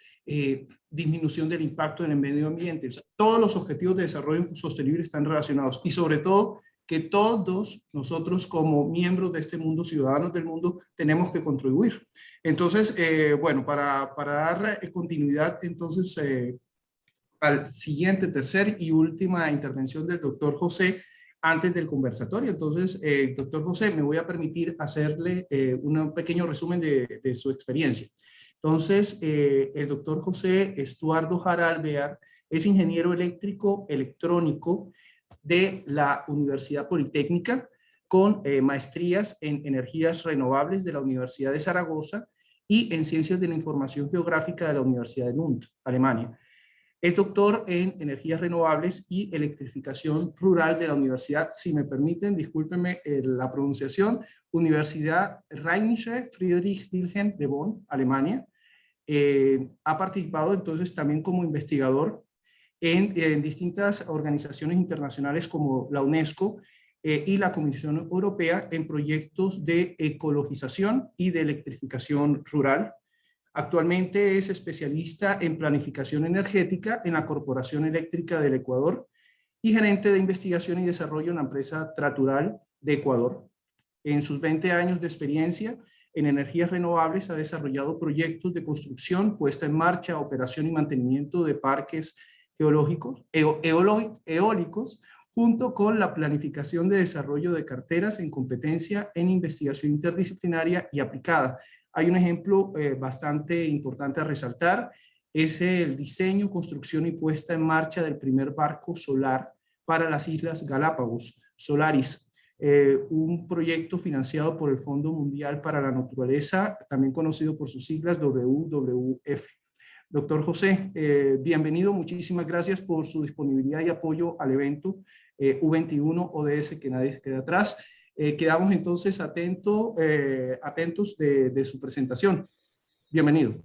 disminución del impacto en el medio ambiente. O sea, todos los objetivos de desarrollo sostenible están relacionados, y sobre todo que todos nosotros como miembros de este mundo, ciudadanos del mundo, tenemos que contribuir. Entonces, bueno, para dar continuidad entonces al siguiente, tercer y última intervención del doctor José antes del conversatorio. Entonces, doctor José, me voy a permitir hacerle un pequeño resumen de su experiencia. Entonces, el doctor José Estuardo Jara Alvear es ingeniero eléctrico electrónico de la Universidad Politécnica, con maestrías en energías renovables de la Universidad de Zaragoza y en ciencias de la información geográfica de la Universidad de Lund, Alemania. Es doctor en energías renovables y electrificación rural de la Universidad, si me permiten, discúlpenme la pronunciación, Universidad Rheinische Friedrich Wilhelm de Bonn, Alemania. Ha participado entonces también como investigador en distintas organizaciones internacionales como la UNESCO y la Comisión Europea en proyectos de ecologización y de electrificación rural. Actualmente es especialista en planificación energética en la Corporación Eléctrica del Ecuador y gerente de investigación y desarrollo en la empresa Tratural de Ecuador. En sus 20 años de experiencia en energías renovables ha desarrollado proyectos de construcción, puesta en marcha, operación y mantenimiento de parques geológicos, eólicos, junto con la planificación de desarrollo de carteras en competencia en investigación interdisciplinaria y aplicada. Hay un ejemplo bastante importante a resaltar, es el diseño, construcción y puesta en marcha del primer barco solar para las Islas Galápagos, Solaris, un proyecto financiado por el Fondo Mundial para la Naturaleza, también conocido por sus siglas WWF. Doctor José, bienvenido, muchísimas gracias por su disponibilidad y apoyo al evento U21 ODS, que nadie se quede atrás. Quedamos entonces atentos de su presentación. Bienvenido.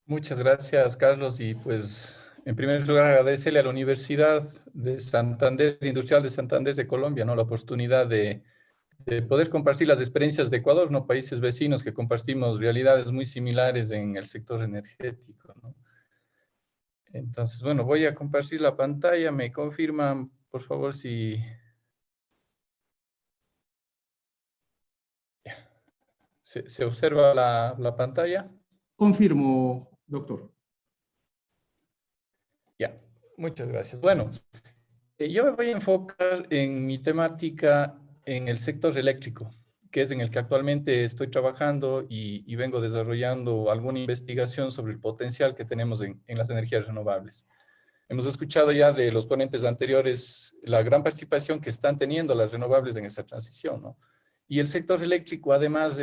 Muchas gracias, Carlos, y pues en primer lugar agradecerle a la Universidad de Santander, Industrial de Santander de Colombia, ¿no? La oportunidad de poder compartir las experiencias de Ecuador, ¿no? Países vecinos que compartimos realidades muy similares en el sector energético, ¿no? Entonces, bueno, voy a compartir la pantalla. Me confirman, por favor, si... ¿Se observa la pantalla? Confirmo, doctor. Ya, muchas gracias. Bueno, yo me voy a enfocar en mi temática en el sector eléctrico, que es en el que actualmente estoy trabajando y vengo desarrollando alguna investigación sobre el potencial que tenemos en las energías renovables. Hemos escuchado ya de los ponentes anteriores la gran participación que están teniendo las renovables en esta transición, ¿no? Y el sector eléctrico, además,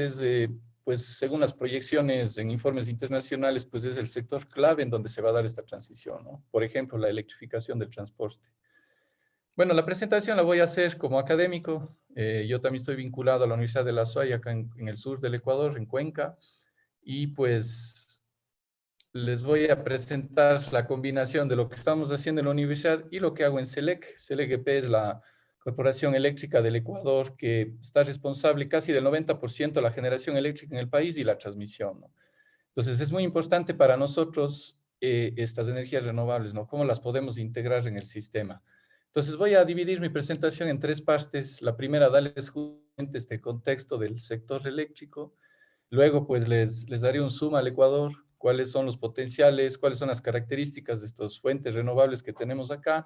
pues según las proyecciones en informes internacionales, pues es el sector clave en donde se va a dar esta transición, ¿no? Por ejemplo, la electrificación del transporte. Bueno, la presentación la voy a hacer como académico. Yo también estoy vinculado a la Universidad de La Suaya, acá en el sur del Ecuador, en Cuenca, y pues les voy a presentar la combinación de lo que estamos haciendo en la universidad y lo que hago en SELEC. SELEC EP es la Corporación Eléctrica del Ecuador, que está responsable casi del 90% de la generación eléctrica en el país y la transmisión, ¿no? Entonces, es muy importante para nosotros estas energías renovables, ¿no? ¿Cómo las podemos integrar en el sistema? Entonces, voy a dividir mi presentación en tres partes. La primera, darles justamente este contexto del sector eléctrico. Luego, pues, les daré un zoom al Ecuador, cuáles son los potenciales, cuáles son las características de estas fuentes renovables que tenemos acá,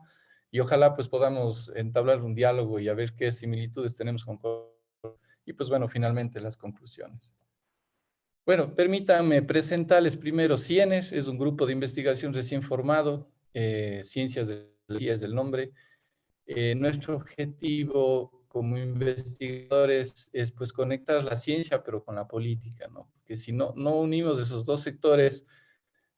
y ojalá, pues, podamos entablar un diálogo y a ver qué similitudes tenemos con Ecuador. Y, pues, bueno, finalmente las conclusiones. Bueno, permítanme presentarles primero CIENER, es un grupo de investigación recién formado, Ciencias de la Energía es el nombre. Nuestro objetivo como investigadores es pues conectar la ciencia pero con la política, ¿no? Porque si no unimos esos dos sectores,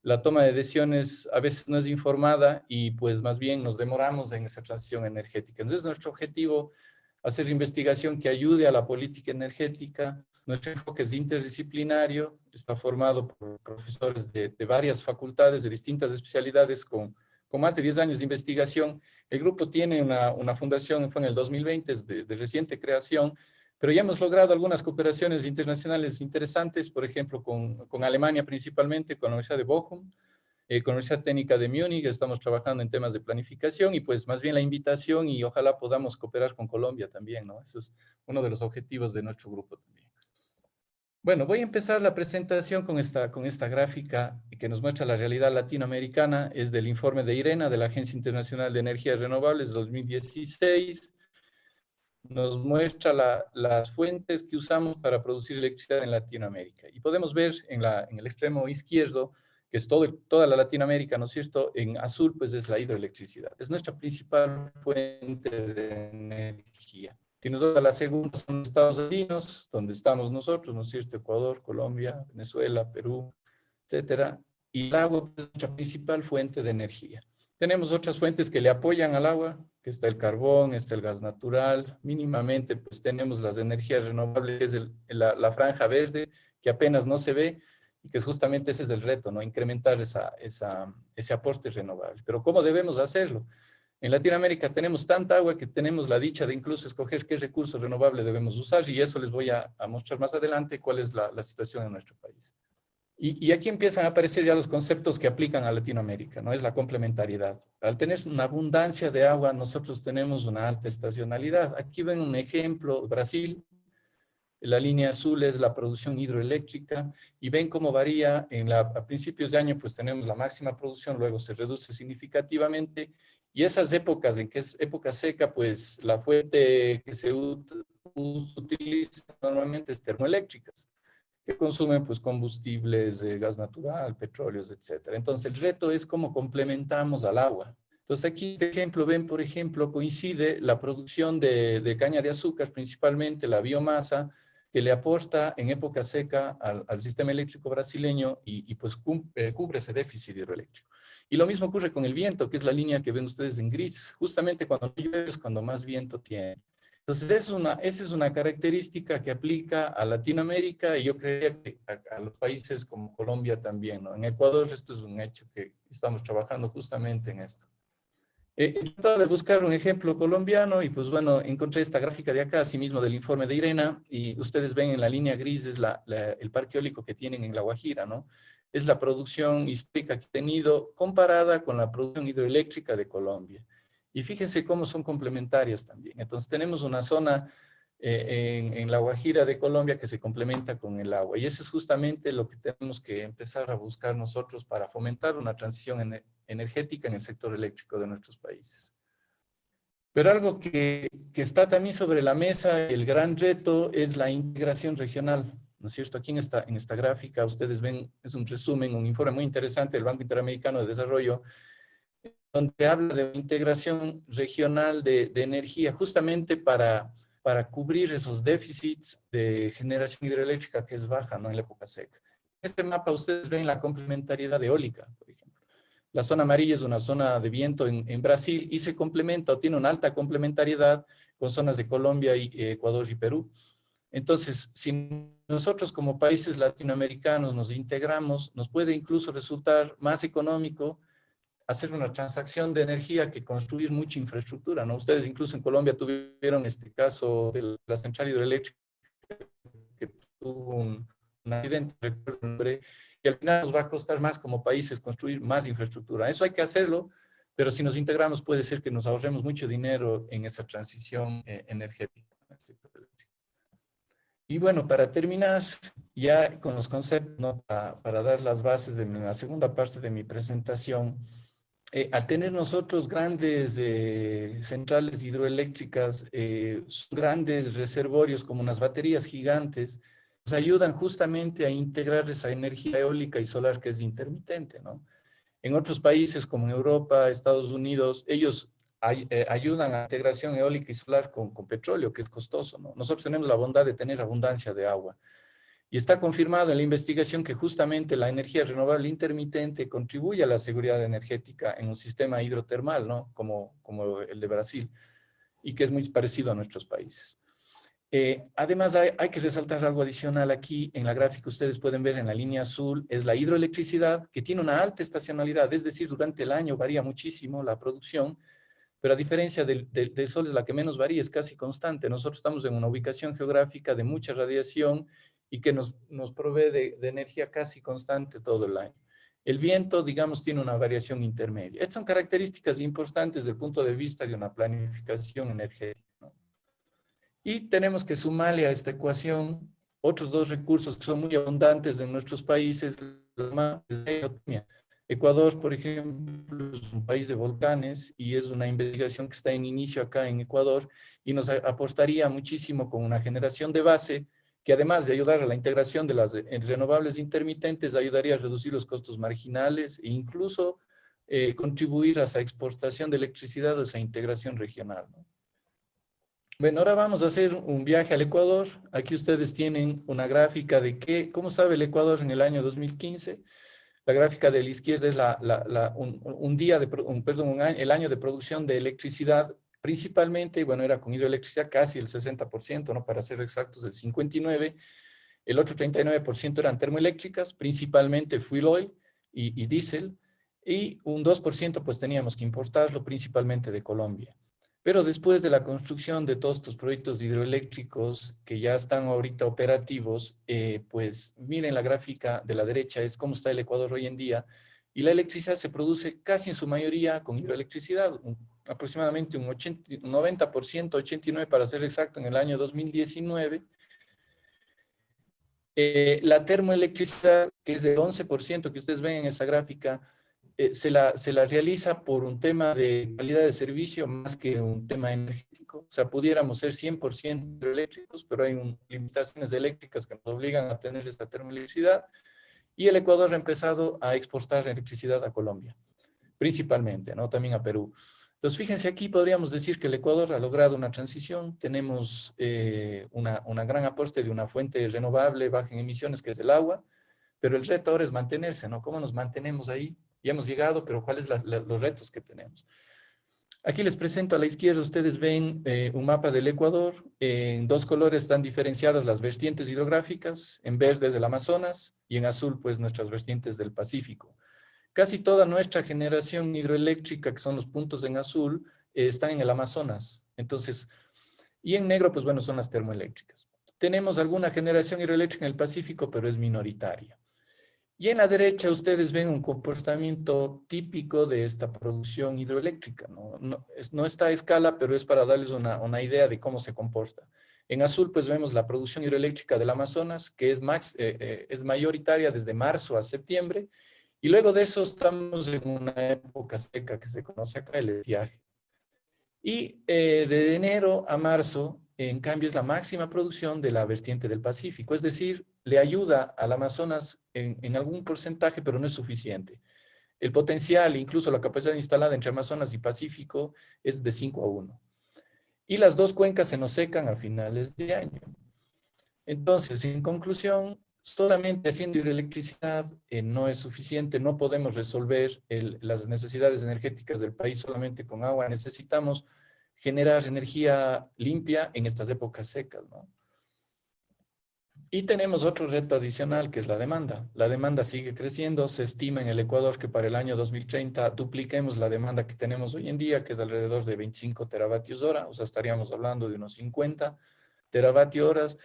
la toma de decisiones a veces no es informada y pues más bien nos demoramos en esa transición energética. Entonces nuestro objetivo es hacer investigación que ayude a la política energética. Nuestro enfoque es interdisciplinario, está formado por profesores de varias facultades, de distintas especialidades, con más de 10 años de investigación. El grupo tiene una fundación, fue en el 2020, es de reciente creación, pero ya hemos logrado algunas cooperaciones internacionales interesantes, por ejemplo, con Alemania principalmente, con la Universidad de Bochum, con la Universidad Técnica de Múnich, estamos trabajando en temas de planificación y pues más bien la invitación y ojalá podamos cooperar con Colombia también, ¿no? Eso es uno de los objetivos de nuestro grupo también. Bueno, voy a empezar la presentación con esta gráfica que nos muestra la realidad latinoamericana. Es del informe de IRENA, de la Agencia Internacional de Energías Renovables 2016. Nos muestra las fuentes que usamos para producir electricidad en Latinoamérica. Y podemos ver en el extremo izquierdo, que es toda la Latinoamérica, ¿no es cierto? En azul, pues es la hidroelectricidad. Es nuestra principal fuente de energía. Tienes la segunda, son Estados Unidos, donde estamos nosotros, ¿no es cierto? Ecuador, Colombia, Venezuela, Perú, etcétera. Y el agua es nuestra principal fuente de energía. Tenemos otras fuentes que le apoyan al agua, que está el carbón, está el gas natural. Mínimamente, pues tenemos las energías renovables, que es la franja verde, que apenas no se ve, y que justamente ese es el reto, ¿no? Incrementar ese aporte renovable. Pero ¿cómo debemos hacerlo? En Latinoamérica tenemos tanta agua que tenemos la dicha de incluso escoger qué recurso renovable debemos usar, y eso les voy a mostrar más adelante cuál es la situación en nuestro país. Y aquí empiezan a aparecer ya los conceptos que aplican a Latinoamérica, ¿no? Es la complementariedad. Al tener una abundancia de agua, nosotros tenemos una alta estacionalidad. Aquí ven un ejemplo, Brasil. La línea azul es la producción hidroeléctrica y ven cómo varía. A principios de año pues tenemos la máxima producción, luego se reduce significativamente, y esas épocas en que es época seca, pues la fuente que se utiliza normalmente es termoeléctricas, que consumen pues combustibles de gas natural, petróleos, etc. Entonces el reto es cómo complementamos al agua. Entonces aquí, este ejemplo, ven, por ejemplo, coincide la producción de caña de azúcar, principalmente la biomasa, que le aporta en época seca al sistema eléctrico brasileño y pues cubre ese déficit hidroeléctrico. Y lo mismo ocurre con el viento, que es la línea que ven ustedes en gris. Justamente cuando llueve es cuando más viento tiene. Entonces, esa es una característica que aplica a Latinoamérica y yo creía que a los países como Colombia también, ¿no? En Ecuador esto es un hecho que estamos trabajando justamente en esto. He tratado de buscar un ejemplo colombiano y pues bueno, encontré esta gráfica de acá, asimismo del informe de IRENA, y ustedes ven en la línea gris es el parque eólico que tienen en La Guajira, ¿no? Es la producción histórica que ha tenido comparada con la producción hidroeléctrica de Colombia. Y fíjense cómo son complementarias también. Entonces tenemos una zona en La Guajira de Colombia que se complementa con el agua. Y eso es justamente lo que tenemos que empezar a buscar nosotros para fomentar una transición energética en el sector eléctrico de nuestros países. Pero algo que está también sobre la mesa, el gran reto, es la integración regional. ¿No es cierto? Aquí en esta gráfica ustedes ven, es un resumen, un informe muy interesante del Banco Interamericano de Desarrollo, donde habla de integración regional de energía, justamente para cubrir esos déficits de generación hidroeléctrica que es baja, ¿no? En la época seca. En este mapa ustedes ven la complementariedad eólica, por ejemplo. La zona amarilla es una zona de viento en Brasil y se complementa o tiene una alta complementariedad con zonas de Colombia, Ecuador y Perú. Entonces, si nosotros como países latinoamericanos nos integramos, nos puede incluso resultar más económico hacer una transacción de energía que construir mucha infraestructura, ¿no? Ustedes incluso en Colombia tuvieron este caso de la central hidroeléctrica que tuvo un accidente, y al final nos va a costar más como países construir más infraestructura. Eso hay que hacerlo, pero si nos integramos puede ser que nos ahorremos mucho dinero en esa transición energética. Y bueno, para terminar ya con los conceptos, ¿no? Para dar las bases de la segunda parte de mi presentación, al tener nosotros grandes centrales hidroeléctricas, grandes reservorios como unas baterías gigantes, nos ayudan justamente a integrar esa energía eólica y solar que es intermitente, ¿no? En otros países como en Europa, Estados Unidos, ellos ayudan a la integración eólica y solar con petróleo, que es costoso, ¿no? Nosotros tenemos la bondad de tener abundancia de agua. Y está confirmado en la investigación que justamente la energía renovable intermitente contribuye a la seguridad energética en un sistema hidrotermal, ¿no? Como el de Brasil, y que es muy parecido a nuestros países. Además, hay que resaltar algo adicional aquí. En la gráfica ustedes pueden ver en la línea azul, es la hidroelectricidad, que tiene una alta estacionalidad, es decir, durante el año varía muchísimo la producción, pero a diferencia del sol es la que menos varía, es casi constante. Nosotros estamos en una ubicación geográfica de mucha radiación y que nos provee de energía casi constante todo el año. El viento, digamos, tiene una variación intermedia. Estas son características importantes desde el punto de vista de una planificación energética, ¿no? Y tenemos que sumarle a esta ecuación otros dos recursos que son muy abundantes en nuestros países, la geotermia. Ecuador, por ejemplo, es un país de volcanes y es una investigación que está en inicio acá en Ecuador y nos apostaría muchísimo con una generación de base que además de ayudar a la integración de las renovables intermitentes, ayudaría a reducir los costos marginales e incluso contribuir a esa exportación de electricidad o esa integración regional, ¿no? Bueno, ahora vamos a hacer un viaje al Ecuador. Aquí ustedes tienen una gráfica de cómo estaba el Ecuador en el año 2015. La gráfica de la izquierda es el año de producción de electricidad principalmente, bueno, era con hidroelectricidad casi el 60%, ¿no? Para ser exactos, el 59%. El otro 39% eran termoeléctricas, principalmente fuel oil y diésel. Y un 2% pues teníamos que importarlo principalmente de Colombia. Pero después de la construcción de todos estos proyectos hidroeléctricos que ya están ahorita operativos, pues miren la gráfica de la derecha, es cómo está el Ecuador hoy en día. Y la electricidad se produce casi en su mayoría con hidroelectricidad, aproximadamente un 90%, 89% para ser exacto, en el año 2019. La termoelectricidad, que es del 11% que ustedes ven en esa gráfica, se la realiza por un tema de calidad de servicio más que un tema energético. O sea, pudiéramos ser 100% hidroeléctricos, pero hay limitaciones eléctricas que nos obligan a tener esta termoelectricidad. Y el Ecuador ha empezado a exportar electricidad a Colombia. principalmente, ¿no? También a Perú. Entonces, fíjense, aquí podríamos decir que el Ecuador ha logrado una transición. Tenemos una gran aporte de una fuente renovable, baja en emisiones, que es el agua, pero el reto ahora es mantenerse, ¿no? ¿Cómo nos mantenemos ahí? Ya hemos llegado, pero ¿cuáles son los retos que tenemos? Aquí les presento a la izquierda, ustedes ven un mapa del Ecuador. En dos colores están diferenciadas las vertientes hidrográficas, en verde es del Amazonas y en azul, pues, nuestras vertientes del Pacífico. Casi toda nuestra generación hidroeléctrica, que son los puntos en azul, están en el Amazonas. Entonces, y en negro, pues bueno, son las termoeléctricas. Tenemos alguna generación hidroeléctrica en el Pacífico, pero es minoritaria. Y en la derecha ustedes ven un comportamiento típico de esta producción hidroeléctrica. No está a escala, pero es para darles una idea de cómo se comporta. En azul, pues vemos la producción hidroeléctrica del Amazonas, que es mayoritaria desde marzo a septiembre, y luego de eso estamos en una época seca que se conoce acá, el estiaje. Y de enero a marzo, en cambio, es la máxima producción de la vertiente del Pacífico. Es decir, le ayuda al Amazonas en algún porcentaje, pero no es suficiente. El potencial, incluso la capacidad instalada entre Amazonas y Pacífico, es de 5-1. Y las dos cuencas se nos secan a finales de año. Entonces, en conclusión, solamente haciendo hidroelectricidad no es suficiente, no podemos resolver las necesidades energéticas del país solamente con agua. Necesitamos generar energía limpia en estas épocas secas, ¿no? Y tenemos otro reto adicional, que es la demanda. La demanda sigue creciendo. Se estima en el Ecuador que para el año 2030 dupliquemos la demanda que tenemos hoy en día, que es alrededor de 25 teravatios hora. O sea, estaríamos hablando de unos 50 teravatios horas.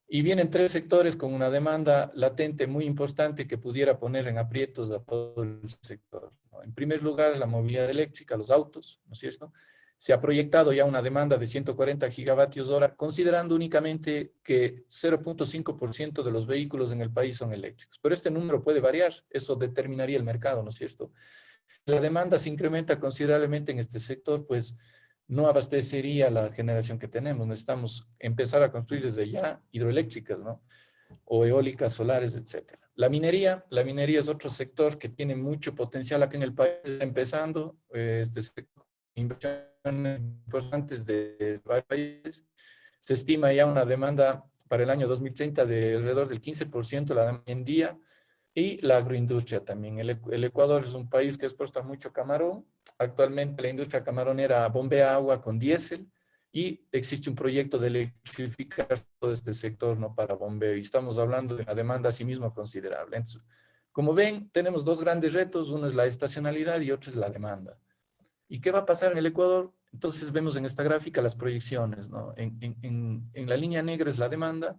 Y vienen tres sectores con una demanda latente muy importante que pudiera poner en aprietos a todo el sector, ¿no? En primer lugar, la movilidad eléctrica, los autos, ¿no es cierto? Se ha proyectado ya una demanda de 140 gigavatios hora, considerando únicamente que 0.5% de los vehículos en el país son eléctricos. Pero este número puede variar, eso determinaría el mercado, ¿no es cierto? La demanda se incrementa considerablemente en este sector, pues no abastecería la generación que tenemos. Necesitamos empezar a construir desde ya hidroeléctricas, ¿no? O eólicas, solares, etcétera. La minería es otro sector que tiene mucho potencial aquí en el país, empezando inversiones importantes de varios países. Se estima ya una demanda para el año 2030 de alrededor del 15% de la demanda en día, y la agroindustria también. El Ecuador es un país que exporta mucho camarón. Actualmente la industria camaronera bombea agua con diésel y existe un proyecto de electrificar todo este sector, ¿no?, para bombeo. Y estamos hablando de una demanda asimismo considerable. Entonces, como ven, tenemos dos grandes retos. Uno es la estacionalidad y otro es la demanda. ¿Y qué va a pasar en el Ecuador? Entonces vemos en esta gráfica las proyecciones, ¿no? En la línea negra es la demanda,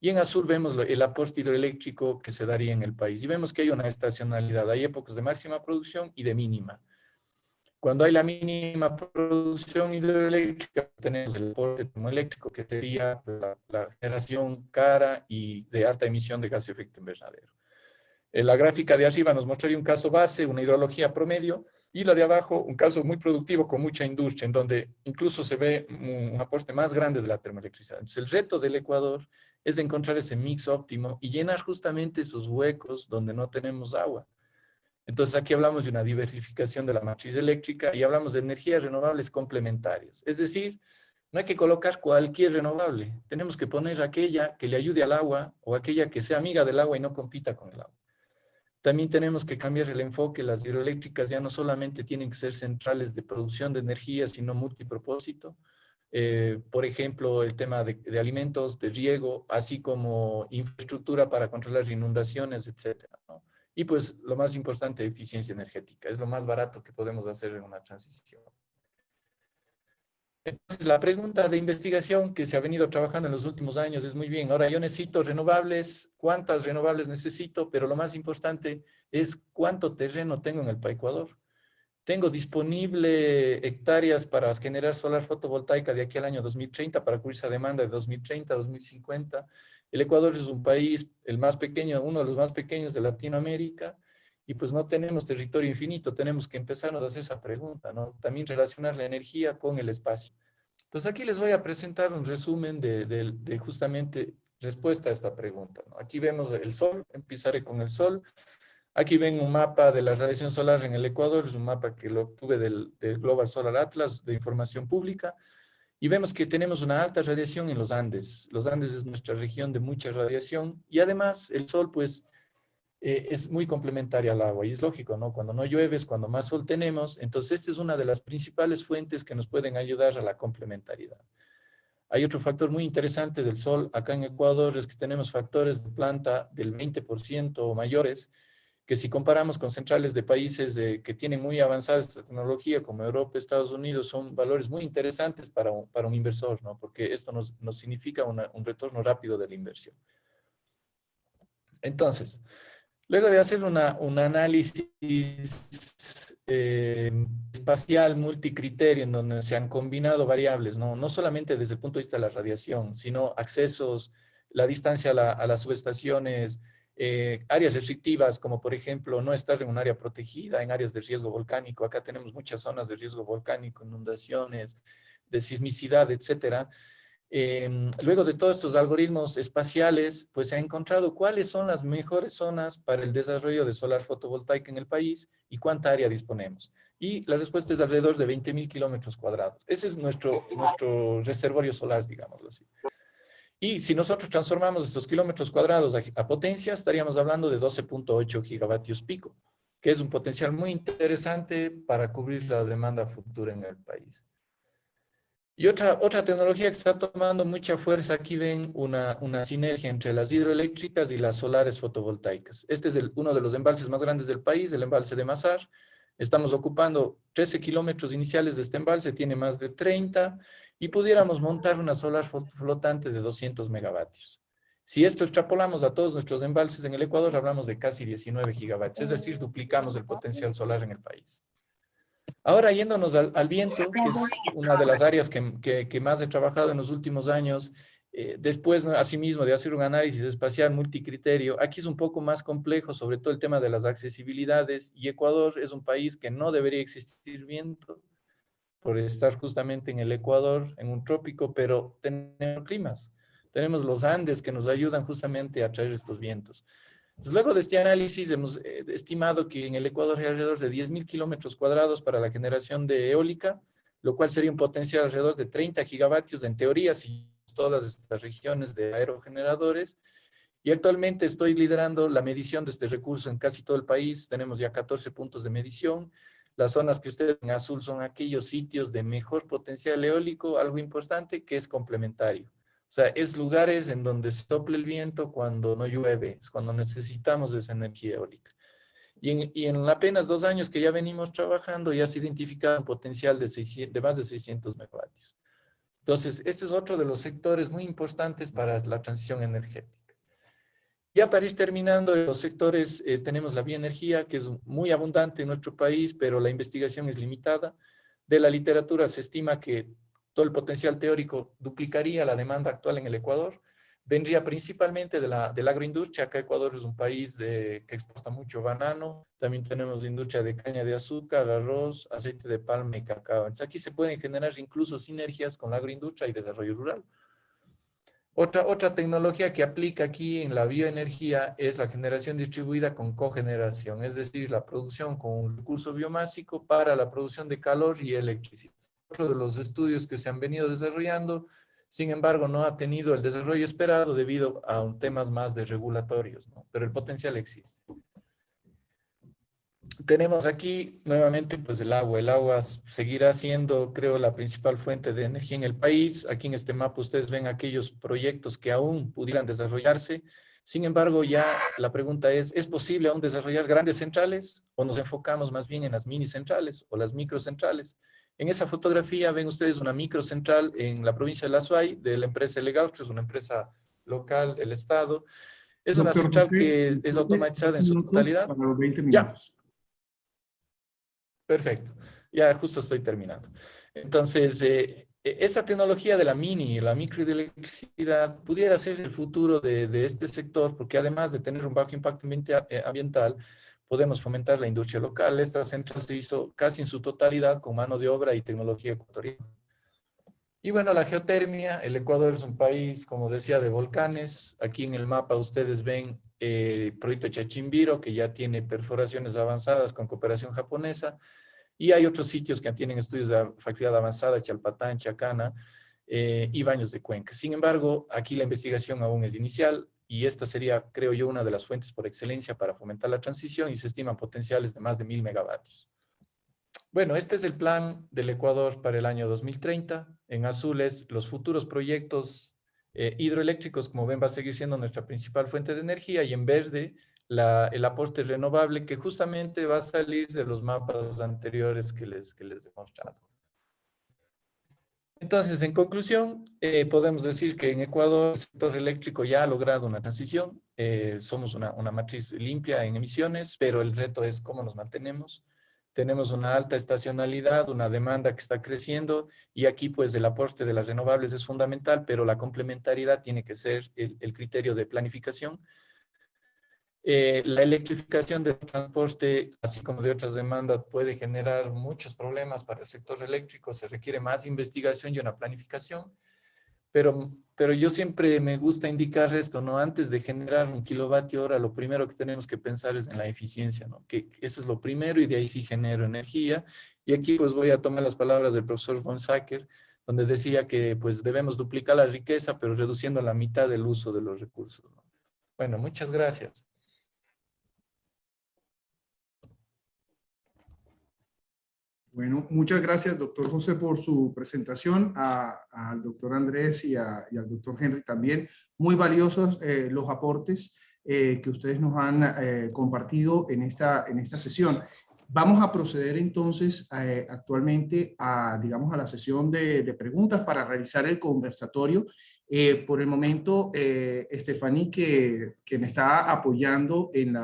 y en azul vemos el aporte hidroeléctrico que se daría en el país. Y vemos que hay una estacionalidad. Hay épocas de máxima producción y de mínima. Cuando hay la mínima producción hidroeléctrica, tenemos el aporte termoeléctrico, que sería la generación cara y de alta emisión de gas de efecto invernadero. En la gráfica de arriba nos mostraría un caso base, una hidrología promedio, y la de abajo un caso muy productivo con mucha industria, en donde incluso se ve un aporte más grande de la termoelectricidad. Entonces, el reto del Ecuador es encontrar ese mix óptimo y llenar justamente esos huecos donde no tenemos agua. Entonces, aquí hablamos de una diversificación de la matriz eléctrica y hablamos de energías renovables complementarias. Es decir, no hay que colocar cualquier renovable. Tenemos que poner aquella que le ayude al agua o aquella que sea amiga del agua y no compita con el agua. También tenemos que cambiar el enfoque. Las hidroeléctricas ya no solamente tienen que ser centrales de producción de energía, sino multipropósito. Por ejemplo, el tema de alimentos, de riego, así como infraestructura para controlar inundaciones, etcétera, ¿no? Y pues lo más importante, eficiencia energética. Es lo más barato que podemos hacer en una transición. Entonces, la pregunta de investigación que se ha venido trabajando en los últimos años es muy bien. Ahora, yo necesito renovables. ¿Cuántas renovables necesito? Pero lo más importante es cuánto terreno tengo en el Ecuador. Tengo disponible hectáreas para generar solar fotovoltaica de aquí al año 2030 para cubrir esa demanda de 2030 a 2050. El Ecuador es un país, el más pequeño, uno de los más pequeños de Latinoamérica, y pues no tenemos territorio infinito. Tenemos que empezarnos a hacer esa pregunta, ¿no? También relacionar la energía con el espacio. Entonces aquí les voy a presentar un resumen de justamente respuesta a esta pregunta, ¿no? Aquí vemos el Sol. Empezaré con el Sol. Aquí ven un mapa de la radiación solar en el Ecuador, es un mapa que lo obtuve del Global Solar Atlas de información pública, y vemos que tenemos una alta radiación en los Andes. Los Andes es nuestra región de mucha radiación, y además el sol, pues, es muy complementaria al agua, y es lógico, ¿no? Cuando no llueve es cuando más sol tenemos, entonces esta es una de las principales fuentes que nos pueden ayudar a la complementariedad. Hay otro factor muy interesante del sol acá en Ecuador, es que tenemos factores de planta del 20% o mayores, que si comparamos con centrales de países que tienen muy avanzada esta tecnología, como Europa, Estados Unidos, son valores muy interesantes para un inversor, ¿no? Porque esto nos significa un retorno rápido de la inversión. Entonces, luego de hacer un análisis espacial multicriterio en donde se han combinado variables, ¿no? No solamente desde el punto de vista de la radiación, sino accesos, la distancia a las subestaciones, áreas restrictivas, como por ejemplo no estar en un área protegida, en áreas de riesgo volcánico. Acá tenemos muchas zonas de riesgo volcánico, inundaciones, de sismicidad, etcétera. Luego de todos estos algoritmos espaciales, pues se ha encontrado cuáles son las mejores zonas para el desarrollo de solar fotovoltaica en el país y cuánta área disponemos. Y la respuesta es alrededor de 20.000 kilómetros cuadrados. Ese es nuestro reservorio solar, digámoslo así. Y si nosotros transformamos estos kilómetros cuadrados a potencia, estaríamos hablando de 12.8 gigavatios pico, que es un potencial muy interesante para cubrir la demanda futura en el país. Y otra tecnología que está tomando mucha fuerza, aquí ven una sinergia entre las hidroeléctricas y las solares fotovoltaicas. Este es uno de los embalses más grandes del país, el embalse de Mazar. Estamos ocupando 13 kilómetros iniciales de este embalse, tiene más de 30, y pudiéramos montar una solar flotante de 200 megavatios. Si esto extrapolamos a todos nuestros embalses en el Ecuador, hablamos de casi 19 gigavatios, es decir, duplicamos el potencial solar en el país. Ahora, yéndonos al viento, que es una de las áreas que más he trabajado en los últimos años, después, asimismo, de hacer un análisis espacial multicriterio, aquí es un poco más complejo, sobre todo el tema de las accesibilidades, y Ecuador es un país que no debería existir viento, por estar justamente en el Ecuador, en un trópico, pero tenemos climas. Tenemos los Andes que nos ayudan justamente a traer estos vientos. Entonces, luego de este análisis hemos estimado que en el Ecuador hay alrededor de 10.000 kilómetros cuadrados para la generación de eólica, lo cual sería un potencial alrededor de 30 gigavatios en teoría, si todas estas regiones de aerogeneradores. Y actualmente estoy liderando la medición de este recurso en casi todo el país. Tenemos ya 14 puntos de medición. Las zonas que ustedes ven en azul son aquellos sitios de mejor potencial eólico, algo importante que es complementario. O sea, es lugares en donde sopla el viento cuando no llueve, es cuando necesitamos esa energía eólica. Y en apenas 2 años que ya venimos trabajando, ya se identifica un potencial de más de 600 megavatios. Entonces, este es otro de los sectores muy importantes para la transición energética. Ya para ir terminando, en los sectores tenemos la bioenergía, que es muy abundante en nuestro país, pero la investigación es limitada. De la literatura se estima que todo el potencial teórico duplicaría la demanda actual en el Ecuador. Vendría principalmente de la agroindustria. Acá Ecuador es un país que exporta mucho banano. También tenemos industria de caña de azúcar, arroz, aceite de palma y cacao. Entonces aquí se pueden generar incluso sinergias con la agroindustria y desarrollo rural. Otra tecnología que aplica aquí en la bioenergía es la generación distribuida con cogeneración, es decir, la producción con un recurso biomásico para la producción de calor y electricidad. Otro de los estudios que se han venido desarrollando, sin embargo, no ha tenido el desarrollo esperado debido a temas más de regulatorios, ¿no? Pero el potencial existe. Tenemos aquí nuevamente pues el agua. El agua seguirá siendo, creo, la principal fuente de energía en el país. Aquí en este mapa ustedes ven aquellos proyectos que aún pudieran desarrollarse. Sin embargo, ya la pregunta ¿es posible aún desarrollar grandes centrales o nos enfocamos más bien en las mini centrales o las microcentrales? En esa fotografía ven ustedes una microcentral en la provincia de La Suay de la empresa Legaustro, es una empresa local del Estado. Es una central que es automatizada en su totalidad. Para los 20 minutos. Ya. Perfecto. Ya justo estoy terminando. Entonces, esa tecnología de la mini y la microelectricidad pudiera ser el futuro de este sector, porque además de tener un bajo impacto ambiental, podemos fomentar la industria local. Esta central se hizo casi en su totalidad con mano de obra y tecnología ecuatoriana. Y bueno, la geotermia, el Ecuador es un país, como decía, de volcanes. Aquí en el mapa ustedes ven el proyecto Chachimbiro, que ya tiene perforaciones avanzadas con cooperación japonesa. Y hay otros sitios que tienen estudios de factibilidad avanzada, Chalpatán, Chacana y Baños de Cuenca. Sin embargo, aquí la investigación aún es inicial y esta sería, creo yo, una de las fuentes por excelencia para fomentar la transición y se estiman potenciales de más de 1000 megavatios. Bueno, este es el plan del Ecuador para el año 2030. En azules, los futuros proyectos hidroeléctricos, como ven, va a seguir siendo nuestra principal fuente de energía, y en verde, el aporte renovable, que justamente va a salir de los mapas anteriores que les he mostrado. Entonces, en conclusión, podemos decir que en Ecuador el sector eléctrico ya ha logrado una transición. Somos una matriz limpia en emisiones, pero el reto es cómo nos mantenemos. Tenemos una alta estacionalidad, una demanda que está creciendo, y aquí pues el aporte de las renovables es fundamental, pero la complementariedad tiene que ser el criterio de planificación. La electrificación del transporte, así como de otras demandas, puede generar muchos problemas para el sector eléctrico. Se requiere más investigación y una planificación, pero yo siempre me gusta indicar esto, ¿no? Antes de generar un kilovatio hora, lo primero que tenemos que pensar es en la eficiencia, ¿no? Que eso es lo primero, y de ahí sí genero energía. Y aquí pues voy a tomar las palabras del profesor von Sacker, donde decía que pues debemos duplicar la riqueza, pero reduciendo a la mitad el uso de los recursos, ¿no? Bueno, muchas gracias. Bueno, muchas gracias, doctor José, por su presentación, al doctor Andrés y al doctor Henry también. Muy valiosos los aportes que ustedes nos han compartido en esta sesión. Vamos a proceder entonces actualmente digamos, a la sesión de preguntas para realizar el conversatorio. Por el momento, Estefaní, que me está apoyando en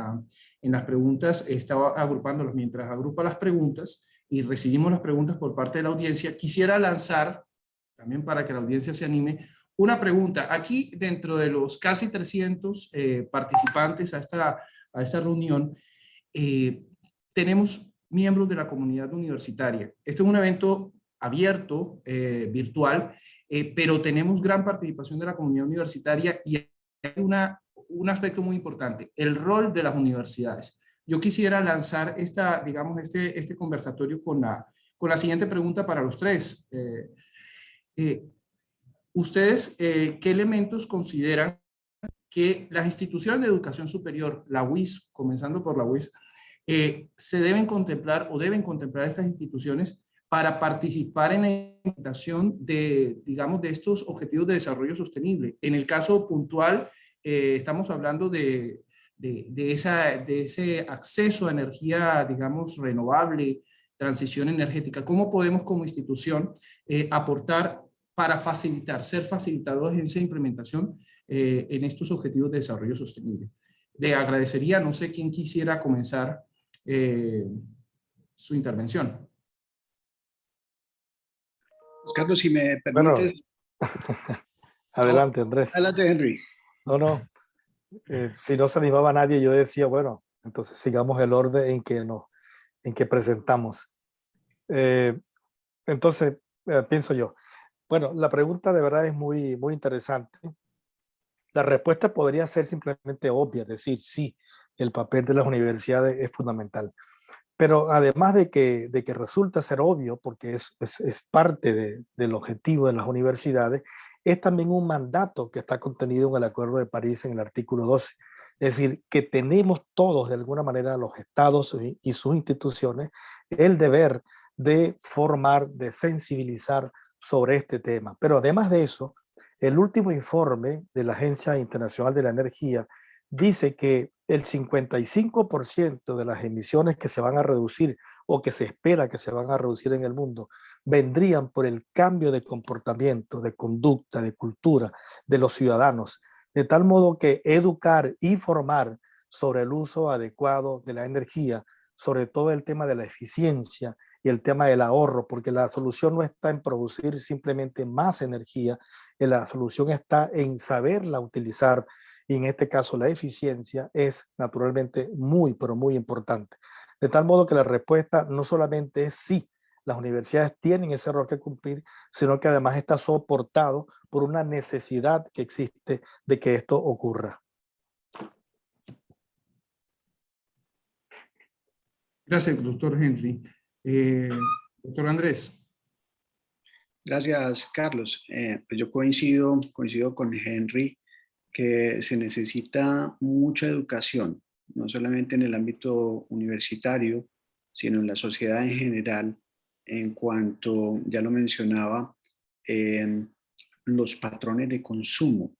las preguntas, estaba agrupándolas. Mientras agrupa las preguntas y recibimos las preguntas por parte de la audiencia, quisiera lanzar, también para que la audiencia se anime, una pregunta. Aquí, dentro de los casi 300 participantes a esta reunión, tenemos miembros de la comunidad universitaria. Este es un evento abierto, virtual, pero tenemos gran participación de la comunidad universitaria, y hay un aspecto muy importante, el rol de las universidades. Yo quisiera lanzar digamos, este conversatorio con la siguiente pregunta para los tres. ¿Ustedes qué elementos consideran que las instituciones de educación superior, la UIS, comenzando por la UIS, se deben contemplar o deben contemplar estas instituciones para participar en la implementación digamos, de estos objetivos de desarrollo sostenible? En el caso puntual, estamos hablando de ese acceso a energía, digamos, renovable, transición energética. ¿Cómo podemos como institución aportar para ser facilitadores en esa implementación en estos objetivos de desarrollo sostenible? Le agradecería, no sé quién quisiera comenzar su intervención. Carlos, si me permites. Bueno, adelante, Andrés. Adelante, Henry. No. Si no se animaba nadie, yo decía, bueno, entonces sigamos el orden en que presentamos. Entonces, pienso yo. Bueno, la pregunta de verdad es muy, muy interesante. La respuesta podría ser simplemente obvia, es decir, sí, el papel de las universidades es fundamental. Pero además de que resulta ser obvio, porque es parte del objetivo de las universidades, es también un mandato que está contenido en el Acuerdo de París en el artículo 12. Es decir, que tenemos todos, de alguna manera, los estados y sus instituciones, el deber de formar, de sensibilizar sobre este tema. Pero además de eso, el último informe de la Agencia Internacional de la Energía dice que el 55% de las emisiones que se van a reducir o que se espera que se van a reducir en el mundo vendrían por el cambio de comportamiento, de conducta, de cultura de los ciudadanos, de tal modo que educar y formar sobre el uso adecuado de la energía, sobre todo el tema de la eficiencia y el tema del ahorro, porque la solución no está en producir simplemente más energía, la solución está en saberla utilizar, y en este caso la eficiencia es naturalmente muy, pero muy importante. De tal modo que la respuesta no solamente es sí las universidades tienen ese rol que cumplir, sino que además está soportado por una necesidad que existe de que esto ocurra. Gracias, doctor Henry. Doctor Andrés. Gracias, Carlos. Pues yo coincido con Henry que se necesita mucha educación, no solamente en el ámbito universitario, sino en la sociedad en general, en cuanto, ya lo mencionaba, los patrones de consumo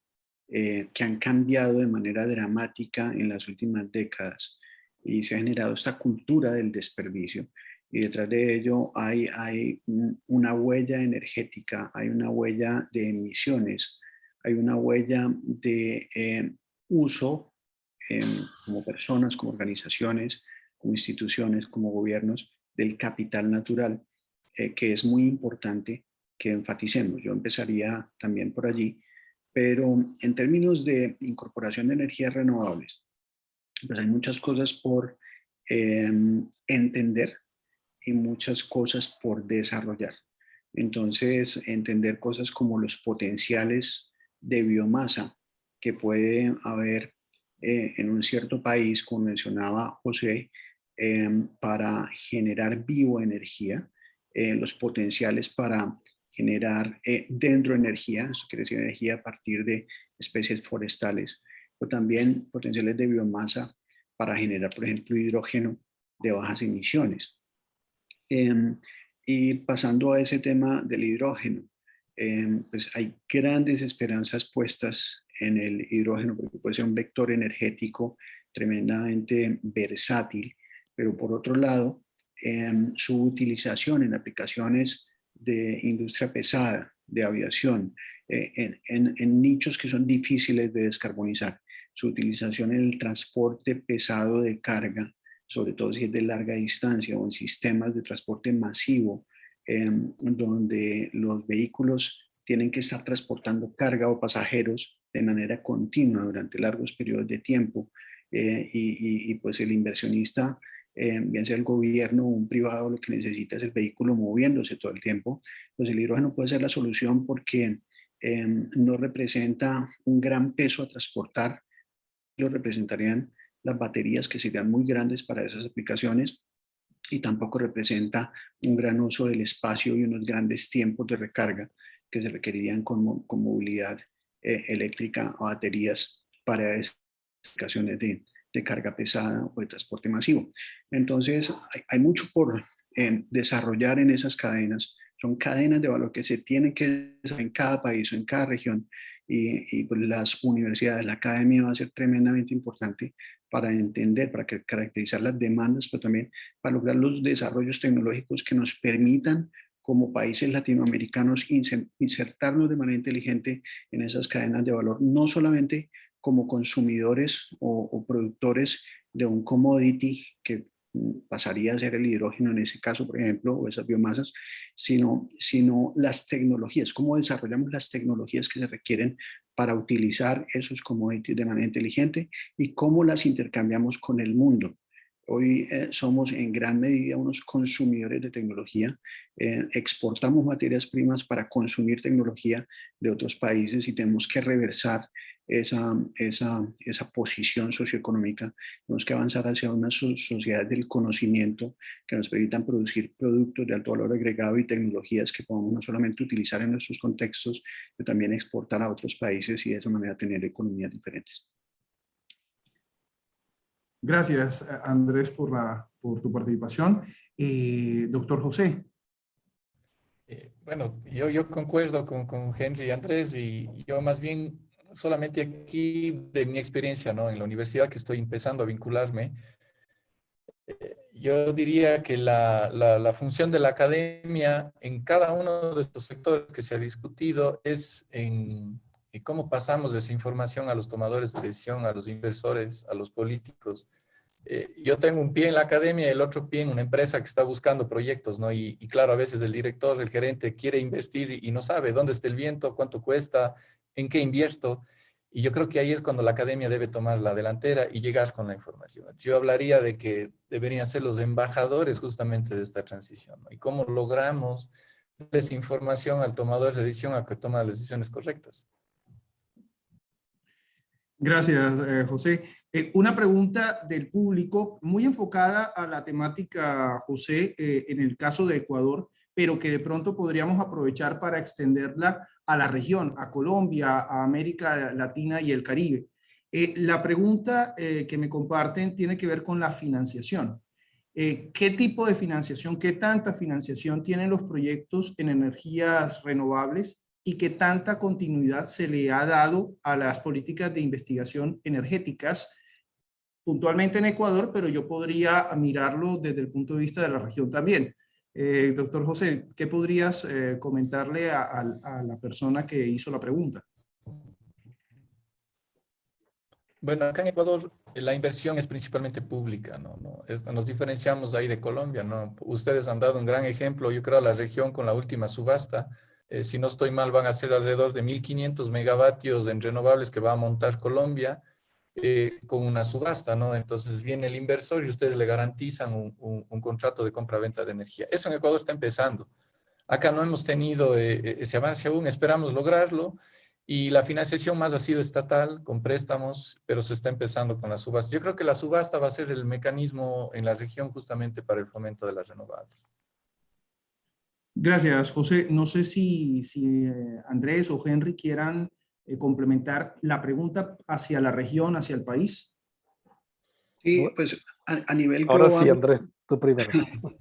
que han cambiado de manera dramática en las últimas décadas y se ha generado esta cultura del desperdicio. Y detrás de ello hay una huella energética, hay una huella de emisiones, hay una huella de uso como personas, como organizaciones, como instituciones, como gobiernos, del capital natural, que es muy importante que enfaticemos. Yo empezaría también por allí, pero en términos de incorporación de energías renovables, pues hay muchas cosas por entender y muchas cosas por desarrollar. Entonces, entender cosas como los potenciales de biomasa que puede haber en un cierto país, como mencionaba José, para generar bioenergía, los potenciales para generar dendroenergía, eso quiere decir energía a partir de especies forestales, pero también potenciales de biomasa para generar, por ejemplo, hidrógeno de bajas emisiones. Y pasando a ese tema del hidrógeno, pues hay grandes esperanzas puestas en el hidrógeno porque puede ser un vector energético tremendamente versátil, pero por otro lado, su utilización en aplicaciones de industria pesada, de aviación, en nichos que son difíciles de descarbonizar, su utilización en el transporte pesado de carga, sobre todo si es de larga distancia o en sistemas de transporte masivo, donde los vehículos tienen que estar transportando carga o pasajeros de manera continua durante largos periodos de tiempo, y pues el inversionista, bien sea el gobierno o un privado, lo que necesita es el vehículo moviéndose todo el tiempo. Pues el hidrógeno puede ser la solución porque no representa un gran peso a transportar, lo representarían las baterías, que serían muy grandes para esas aplicaciones, y tampoco representa un gran uso del espacio y unos grandes tiempos de recarga que se requerirían con movilidad eléctrica o baterías para esas aplicaciones de carga pesada o de transporte masivo. Entonces, hay mucho por desarrollar en esas cadenas. Son cadenas de valor que se tienen que desarrollar en cada país o en cada región, y pues las universidades, la academia va a ser tremendamente importante para entender, para caracterizar las demandas, pero también para lograr los desarrollos tecnológicos que nos permitan como países latinoamericanos insertarnos de manera inteligente en esas cadenas de valor, no solamente como consumidores o productores de un commodity que pasaría a ser el hidrógeno en ese caso, por ejemplo, o esas biomasas, sino las tecnologías, cómo desarrollamos las tecnologías que se requieren para utilizar esos commodities de manera inteligente y cómo las intercambiamos con el mundo. Hoy somos en gran medida unos consumidores de tecnología, exportamos materias primas para consumir tecnología de otros países y tenemos que reversar esa posición socioeconómica. Tenemos que avanzar hacia una sociedad del conocimiento que nos permitan producir productos de alto valor agregado y tecnologías que podamos no solamente utilizar en nuestros contextos, pero también exportar a otros países y de esa manera tener economías diferentes. Gracias, Andrés, por tu participación. Doctor José. Bueno, yo concuerdo con Henry y Andrés, y yo más bien solamente aquí de mi experiencia, ¿no? En la universidad que estoy empezando a vincularme, yo diría que la función de la academia en cada uno de estos sectores que se ha discutido es en cómo pasamos esa información a los tomadores de decisión, a los inversores, a los políticos. Yo tengo un pie en la academia y el otro pie en una empresa que está buscando proyectos, ¿no? Y claro, a veces el director, el gerente quiere invertir y no sabe dónde está el viento, cuánto cuesta, en qué invierto. Y yo creo que ahí es cuando la academia debe tomar la delantera y llegar con la información. Yo hablaría de que deberían ser los embajadores justamente de esta transición, ¿no? Y cómo logramos darles información al tomador de decisión a que toma las decisiones correctas. Gracias, José. Una pregunta del público muy enfocada a la temática, José, en el caso de Ecuador, pero que de pronto podríamos aprovechar para extenderla a la región, a Colombia, a América Latina y el Caribe. La pregunta que me comparten tiene que ver con la financiación. ¿Qué tipo de financiación, qué tanta financiación tienen los proyectos en energías renovables y qué tanta continuidad se le ha dado a las políticas de investigación energéticas, puntualmente en Ecuador, pero yo podría mirarlo desde el punto de vista de la región también? Doctor José, ¿qué podrías comentarle a la persona que hizo la pregunta? Bueno, acá en Ecuador la inversión es principalmente pública, ¿no? Nos diferenciamos ahí de Colombia, ¿no? Ustedes han dado un gran ejemplo, yo creo, a la región con la última subasta. Si no estoy mal, van a ser alrededor de 1.500 megavatios en renovables que va a montar Colombia con una subasta, ¿no? Entonces viene el inversor y ustedes le garantizan un contrato de compra-venta de energía. Eso en Ecuador está empezando. Acá no hemos tenido ese avance aún, esperamos lograrlo. Y la financiación más ha sido estatal, con préstamos, pero se está empezando con la subasta. Yo creo que la subasta va a ser el mecanismo en la región justamente para el fomento de las renovables. Gracias, José. No sé si Andrés o Henry quieran complementar la pregunta hacia la región, hacia el país. Sí, pues a nivel Ahora sí, global, Andrés, tú primero.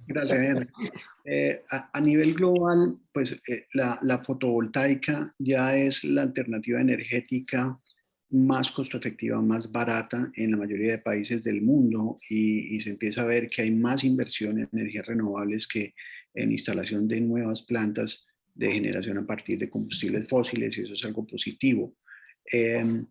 gracias, Henry. A nivel global, pues la fotovoltaica ya es la alternativa energética más costo efectiva, más barata en la mayoría de países del mundo y se empieza a ver que hay más inversión en energías renovables que en instalación de nuevas plantas de generación a partir de combustibles fósiles y eso es algo positivo. Eh,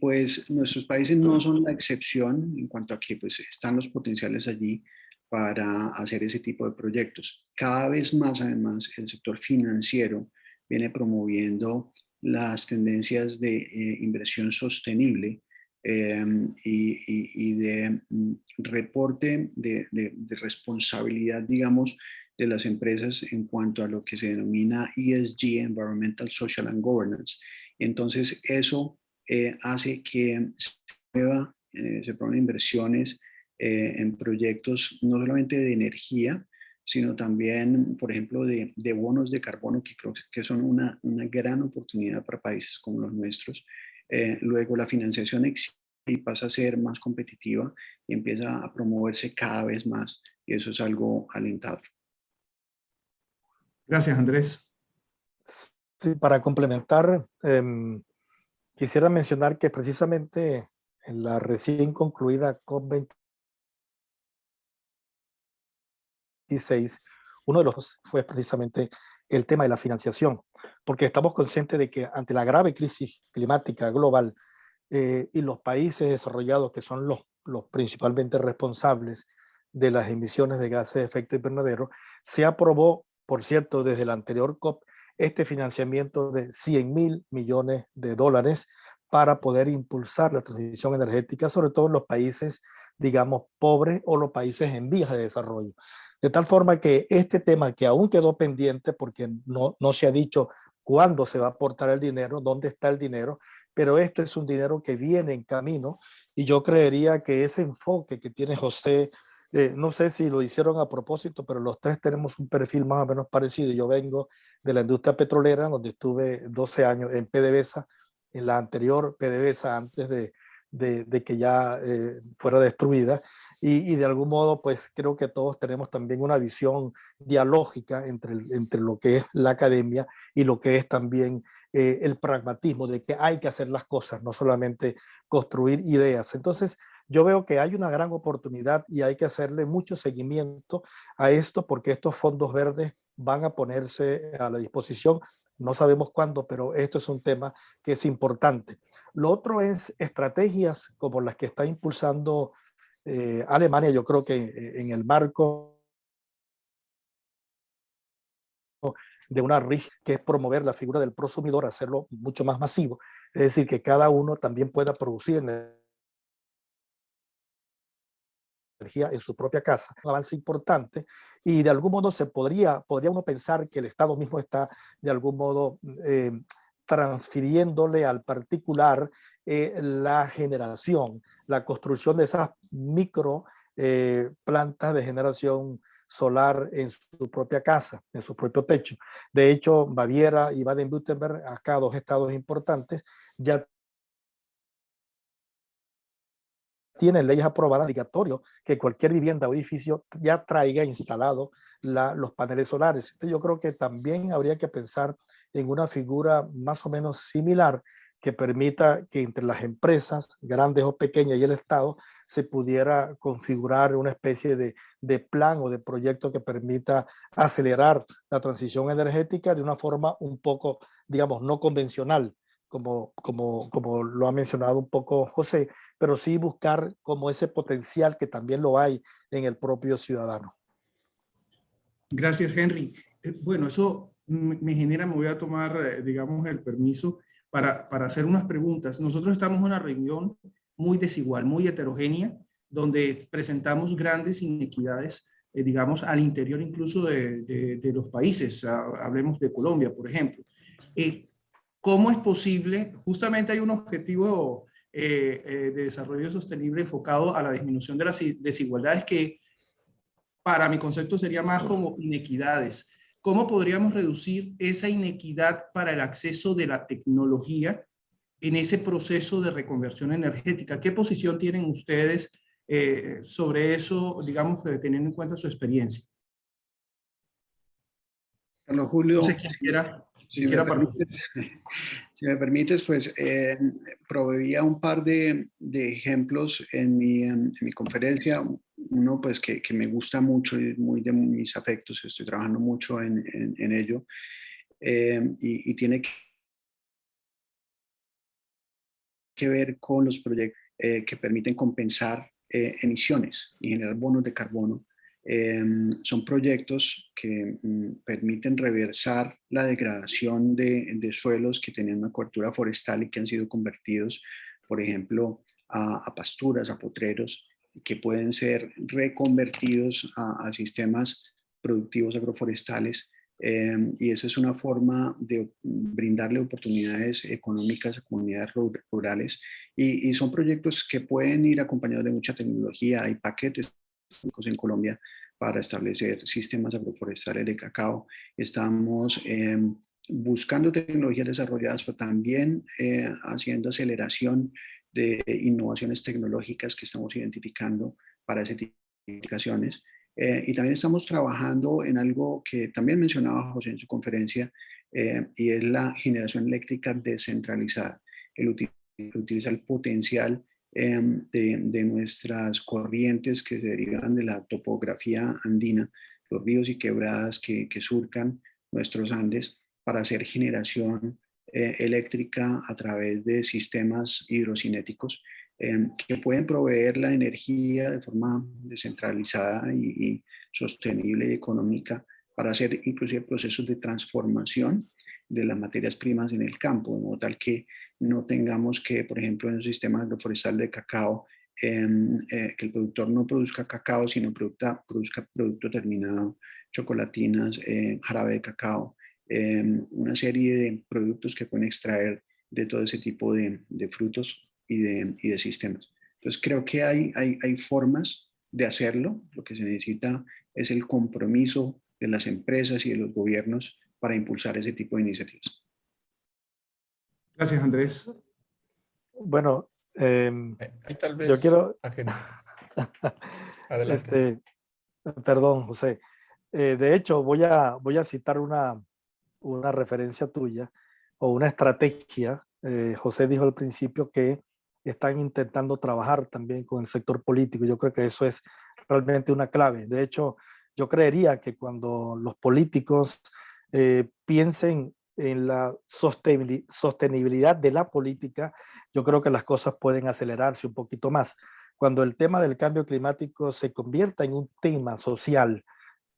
pues nuestros países no son la excepción en cuanto a que pues están los potenciales allí para hacer ese tipo de proyectos. Cada vez más, además, el sector financiero viene promoviendo las tendencias de inversión sostenible y de reporte de responsabilidad, digamos, de las empresas en cuanto a lo que se denomina ESG, Environmental, Social and Governance. Entonces, eso hace que se promuevan inversiones en proyectos no solamente de energía, sino también, por ejemplo, de bonos de carbono, que creo que son una gran oportunidad para países como los nuestros. Luego la financiación existe y pasa a ser más competitiva y empieza a promoverse cada vez más, y eso es algo alentador. Gracias, Andrés. Sí, para complementar, quisiera mencionar que precisamente en la recién concluida COP26, uno de los fue precisamente el tema de la financiación, porque estamos conscientes de que ante la grave crisis climática global y los países desarrollados que son los principalmente responsables de las emisiones de gases de efecto invernadero, se aprobó, por cierto, desde la anterior COP, este financiamiento de $100.000 millones para poder impulsar la transición energética, sobre todo en los países, digamos, pobres o los países en vías de desarrollo. De tal forma que este tema que aún quedó pendiente porque no se ha dicho cuándo se va a aportar el dinero, dónde está el dinero, pero este es un dinero que viene en camino y yo creería que ese enfoque que tiene José, no sé si lo hicieron a propósito, pero los tres tenemos un perfil más o menos parecido. Yo vengo de la industria petrolera, donde estuve 12 años en PDVSA, en la anterior PDVSA antes de que ya fuera destruida, y de algún modo pues creo que todos tenemos también una visión dialógica entre lo que es la academia y lo que es también el pragmatismo de que hay que hacer las cosas, no solamente construir ideas. Entonces yo veo que hay una gran oportunidad y hay que hacerle mucho seguimiento a esto porque estos fondos verdes van a ponerse a la disposición. No sabemos cuándo, pero esto es un tema que es importante. Lo otro es estrategias como las que está impulsando Alemania. Yo creo que en el marco de una RIG, que es promover la figura del prosumidor, hacerlo mucho más masivo. Es decir, que cada uno también pueda producir energía en su propia casa. Un avance importante y de algún modo podría uno pensar que el Estado mismo está de algún modo transfiriéndole al particular la generación, la construcción de esas micro plantas de generación solar en su propia casa, en su propio techo. De hecho, Baviera y Baden-Württemberg, acá dos estados importantes, ya tienen leyes aprobadas obligatorio que cualquier vivienda o edificio ya traiga instalado los paneles solares. Entonces yo creo que también habría que pensar en una figura más o menos similar que permita que entre las empresas, grandes o pequeñas, y el Estado se pudiera configurar una especie de plan o de proyecto que permita acelerar la transición energética de una forma un poco, digamos, no convencional, como lo ha mencionado un poco José, pero sí buscar como ese potencial que también lo hay en el propio ciudadano. Gracias, Henry. Bueno, eso me genera, me voy a tomar, digamos, el permiso para hacer unas preguntas. Nosotros estamos en una región muy desigual, muy heterogénea, donde presentamos grandes inequidades, digamos, al interior incluso de los países. Hablemos de Colombia, por ejemplo. ¿Cómo es posible? Justamente hay un objetivo de desarrollo sostenible enfocado a la disminución de las desigualdades que para mi concepto sería más como inequidades. ¿Cómo podríamos reducir esa inequidad para el acceso de la tecnología en ese proceso de reconversión energética? ¿Qué posición tienen ustedes sobre eso, digamos, teniendo en cuenta su experiencia? Carlos Julio, No sé quién quiera, si me permites, pues proveía un par de ejemplos en mi conferencia. Uno, pues, que me gusta mucho y muy de mis afectos, estoy trabajando mucho en ello, y tiene que ver con los proyectos que permiten compensar emisiones y generar bonos de carbono. Son proyectos que permiten reversar la degradación de suelos que tenían una cobertura forestal y que han sido convertidos, por ejemplo, a pasturas, a potreros, que pueden ser reconvertidos a sistemas productivos agroforestales. Y esa es una forma de brindarle oportunidades económicas a comunidades rurales, y son proyectos que pueden ir acompañados de mucha tecnología. Hay paquetes en Colombia para establecer sistemas agroforestales de cacao. Estamos buscando tecnologías desarrolladas, pero también haciendo aceleración de innovaciones tecnológicas que estamos identificando para ese tipo de aplicaciones. Y también estamos trabajando en algo que también mencionaba José en su conferencia, y es la generación eléctrica descentralizada, el utilizar el potencial de nuestras corrientes que se derivan de la topografía andina, los ríos y quebradas que surcan nuestros Andes, para hacer generación eléctrica a través de sistemas hidrocinéticos que pueden proveer la energía de forma descentralizada y sostenible y económica, para hacer inclusive procesos de transformación de las materias primas en el campo, de modo tal que no tengamos que, por ejemplo, en un sistema agroforestal de cacao, que el productor no produzca cacao, sino produzca producto terminado, chocolatinas, jarabe de cacao, una serie de productos que pueden extraer de todo ese tipo de frutos y de sistemas. Entonces creo que hay formas de hacerlo. Lo que se necesita es el compromiso de las empresas y de los gobiernos para impulsar ese tipo de iniciativas. Gracias, Andrés. Bueno, tal vez, yo quiero... Adelante. Perdón, José. De hecho, voy a citar una referencia tuya o una estrategia. José dijo al principio que están intentando trabajar también con el sector político. Yo creo que eso es realmente una clave. De hecho, yo creería que cuando los políticos piensen en la sostenibilidad de la política, yo creo que las cosas pueden acelerarse un poquito más. Cuando el tema del cambio climático se convierta en un tema social,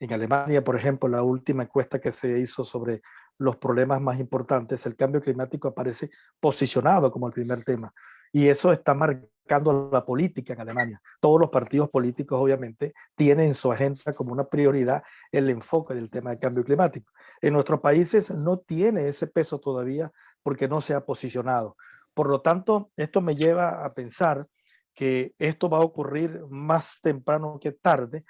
En Alemania, por ejemplo, la última encuesta que se hizo sobre los problemas más importantes, el cambio climático aparece posicionado como el primer tema. Y eso está marcando la política en Alemania. Todos los partidos políticos, obviamente, tienen en su agenda como una prioridad el enfoque del tema del cambio climático. En nuestros países no tiene ese peso todavía porque no se ha posicionado. Por lo tanto, esto me lleva a pensar que esto va a ocurrir más temprano que tarde,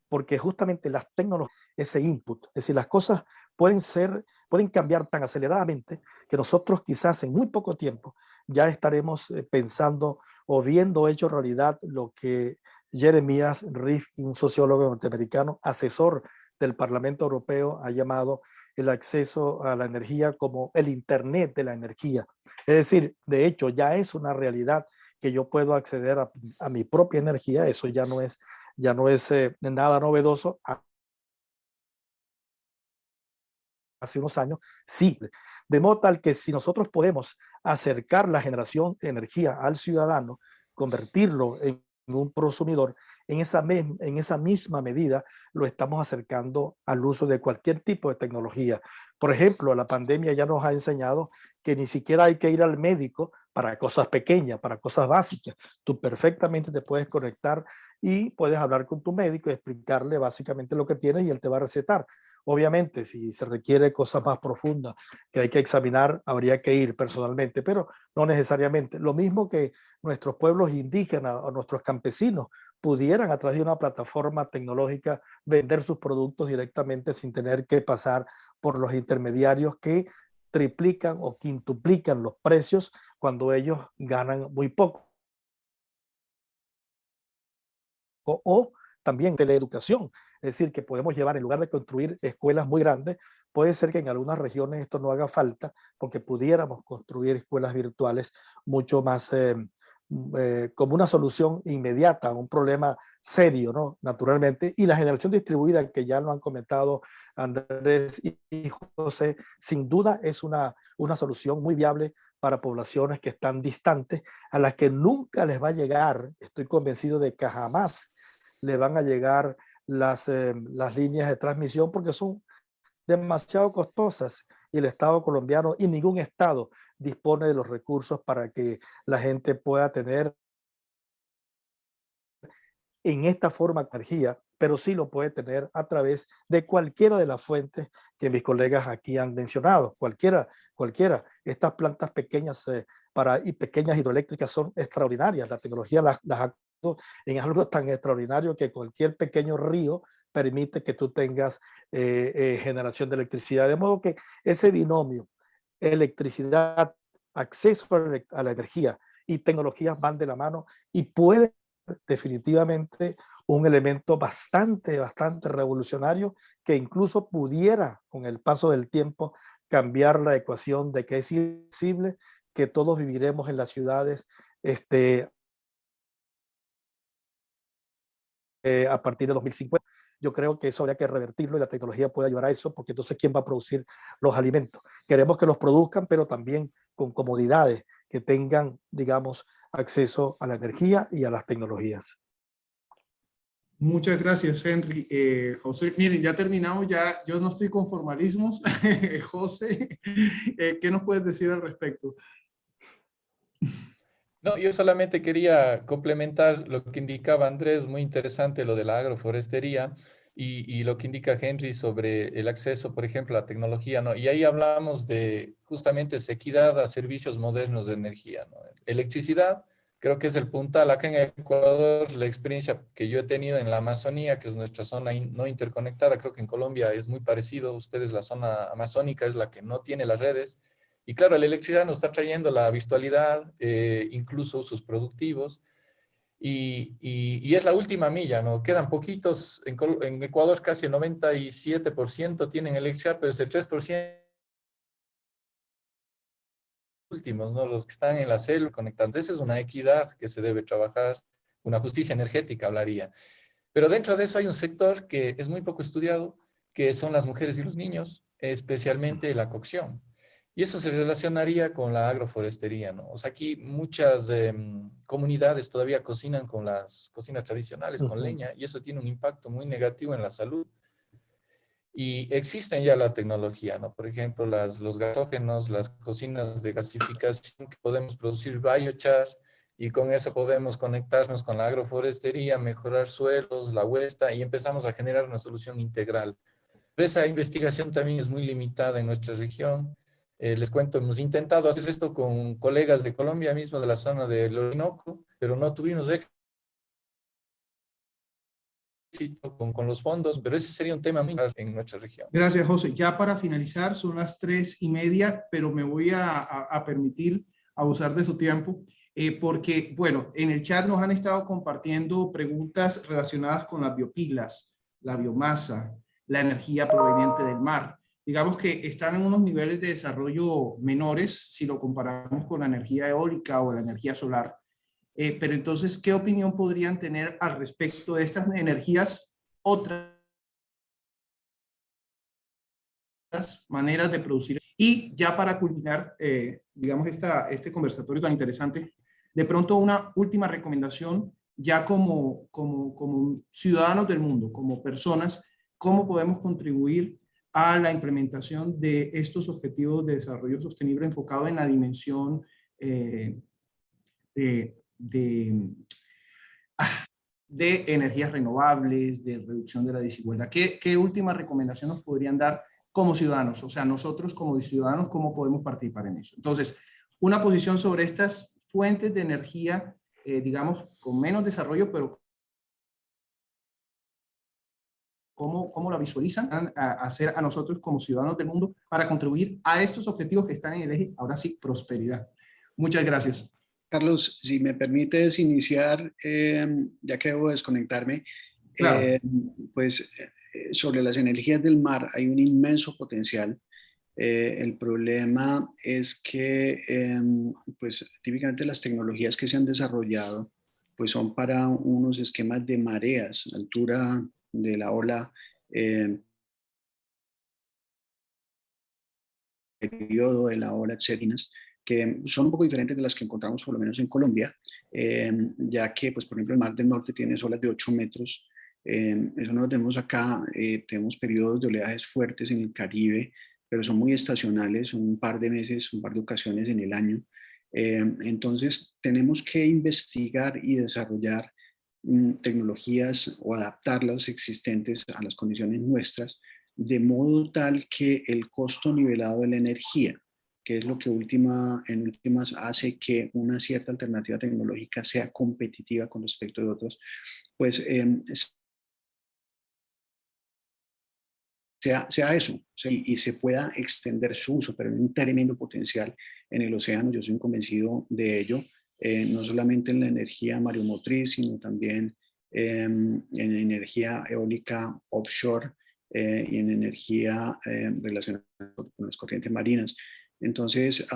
porque justamente las tecnologías, ese input, es decir, las cosas pueden cambiar tan aceleradamente que nosotros quizás en muy poco tiempo ya estaremos pensando o viendo hecho realidad lo que Jeremías Rifkin, un sociólogo norteamericano, asesor del Parlamento Europeo, ha llamado el acceso a la energía como el Internet de la energía. Es decir, de hecho, ya es una realidad que yo puedo acceder a mi propia energía. Eso ya no es nada novedoso. Hace unos años, sí. De modo tal que si nosotros podemos acercar la generación de energía al ciudadano, convertirlo en un prosumidor, en esa misma medida lo estamos acercando al uso de cualquier tipo de tecnología. Por ejemplo, la pandemia ya nos ha enseñado que ni siquiera hay que ir al médico para cosas pequeñas, para cosas básicas. Tú perfectamente te puedes conectar y puedes hablar con tu médico y explicarle básicamente lo que tienes y él te va a recetar. Obviamente, si se requiere cosas más profundas que hay que examinar, habría que ir personalmente, pero no necesariamente. Lo mismo que nuestros pueblos indígenas o nuestros campesinos pudieran a través de una plataforma tecnológica vender sus productos directamente sin tener que pasar por los intermediarios que triplican o quintuplican los precios cuando ellos ganan muy poco. O también teleeducación, es decir, que podemos llevar, en lugar de construir escuelas muy grandes, puede ser que en algunas regiones esto no haga falta, porque pudiéramos construir escuelas virtuales mucho más como una solución inmediata a un problema serio, ¿no? Naturalmente. Y la generación distribuida, que ya lo han comentado Andrés y José, sin duda es una solución muy viable para poblaciones que están distantes, a las que nunca les va a llegar, estoy convencido de que jamás le van a llegar las líneas de transmisión porque son demasiado costosas y el Estado colombiano y ningún Estado dispone de los recursos para que la gente pueda tener en esta forma energía, pero sí lo puede tener a través de cualquiera de las fuentes que mis colegas aquí han mencionado, cualquiera. Estas plantas pequeñas y pequeñas hidroeléctricas son extraordinarias. La tecnología las ha en algo tan extraordinario que cualquier pequeño río permite que tú tengas generación de electricidad. De modo que ese binomio, electricidad, acceso a la energía y tecnologías van de la mano y pueden definitivamente un elemento bastante revolucionario que incluso pudiera, con el paso del tiempo, cambiar la ecuación de que es imposible que todos viviremos en las ciudades a partir de 2050. Yo creo que eso habría que revertirlo y la tecnología puede ayudar a eso, porque entonces ¿quién va a producir los alimentos? Queremos que los produzcan, pero también con comodidades, que tengan, digamos, acceso a la energía y a las tecnologías. Muchas gracias, Henry. José, miren, ya terminamos, ya yo no estoy con formalismos. José, ¿qué nos puedes decir al respecto? No, yo solamente quería complementar lo que indicaba Andrés, muy interesante lo de la agroforestería y lo que indica Henry sobre el acceso, por ejemplo, a la tecnología, ¿no? Y ahí hablamos de justamente esa equidad a servicios modernos de energía, ¿no? Electricidad, creo que es el puntal. Acá en Ecuador, la experiencia que yo he tenido en la Amazonía, que es nuestra zona no interconectada, creo que en Colombia es muy parecido. Ustedes, la zona amazónica es la que no tiene las redes. Y claro, la electricidad nos está trayendo la virtualidad, incluso usos productivos, y es la última milla, ¿no? Quedan poquitos, en Ecuador casi el 97% tienen electricidad, pero ese 3% últimos, ¿no? Los que están en la selva conectados. Esa es una equidad que se debe trabajar, una justicia energética hablaría. Pero dentro de eso hay un sector que es muy poco estudiado, que son las mujeres y los niños, especialmente la cocción. Y eso se relacionaría con la agroforestería, ¿no? O sea, aquí muchas comunidades todavía cocinan con las cocinas tradicionales, con leña, y eso tiene un impacto muy negativo en la salud. Y existen ya la tecnología, ¿no? Por ejemplo, los gasógenos, las cocinas de gasificación, que podemos producir biochar, y con eso podemos conectarnos con la agroforestería, mejorar suelos, la huesta, y empezamos a generar una solución integral. Pero esa investigación también es muy limitada en nuestra región. Les cuento, hemos intentado hacer esto con colegas de Colombia mismo, de la zona del Orinoco, pero no tuvimos éxito con los fondos, pero ese sería un tema muy grave en nuestra región. Gracias, José. Ya para finalizar, son las 3:30, pero me voy a permitir abusar de su tiempo, porque, bueno, en el chat nos han estado compartiendo preguntas relacionadas con las biopilas, la biomasa, la energía proveniente del mar. Digamos que están en unos niveles de desarrollo menores si lo comparamos con la energía eólica o la energía solar. Pero entonces, ¿qué opinión podrían tener al respecto de estas energías, otras maneras de producir? Y ya para culminar, digamos, este conversatorio tan interesante, de pronto una última recomendación, ya como ciudadanos del mundo, como personas, ¿cómo podemos contribuir a la implementación de estos objetivos de desarrollo sostenible enfocado en la dimensión de energías renovables, de reducción de la desigualdad? ¿Qué última recomendación nos podrían dar como ciudadanos? O sea, nosotros como ciudadanos, ¿cómo podemos participar en eso? Entonces, una posición sobre estas fuentes de energía, digamos, con menos desarrollo, pero ¿cómo la visualizan a hacer a nosotros como ciudadanos del mundo para contribuir a estos objetivos que están en el eje, ahora sí, prosperidad? Muchas gracias. Carlos, si me permites iniciar, ya que debo desconectarme, Claro. pues sobre las energías del mar hay un inmenso potencial. El problema es que, pues típicamente las tecnologías que se han desarrollado, pues son para unos esquemas de mareas, altura de la ola, periodo de la ola, etcétera, que son un poco diferentes de las que encontramos por lo menos en Colombia, ya que, pues, por ejemplo, el Mar del Norte tiene olas de 8 metros. Eso no lo tenemos acá. Tenemos periodos de oleajes fuertes en el Caribe, pero son muy estacionales, son un par de meses, un par de ocasiones en el año. Entonces, tenemos que investigar y desarrollar tecnologías o adaptarlas existentes a las condiciones nuestras, de modo tal que el costo nivelado de la energía, que es lo que en últimas hace que una cierta alternativa tecnológica sea competitiva con respecto de otros, pues sea eso, y se pueda extender su uso, pero hay un tremendo potencial en el océano. Yo soy convencido de ello, no solamente en la energía mareomotriz, sino también en energía eólica offshore, y en energía relacionada con las corrientes marinas. Entonces,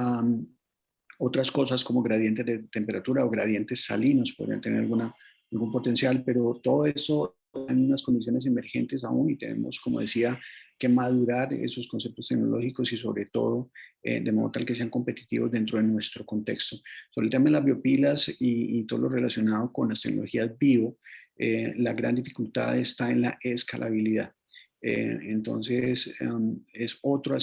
otras cosas como gradientes de temperatura o gradientes salinos podrían tener algún potencial, pero todo eso en unas condiciones emergentes aún, y tenemos, como decía, que madurar esos conceptos tecnológicos y sobre todo de modo tal que sean competitivos dentro de nuestro contexto. Sobre el tema de las biopilas y todo lo relacionado con las tecnologías bio, la gran dificultad está en la escalabilidad. Entonces, es otro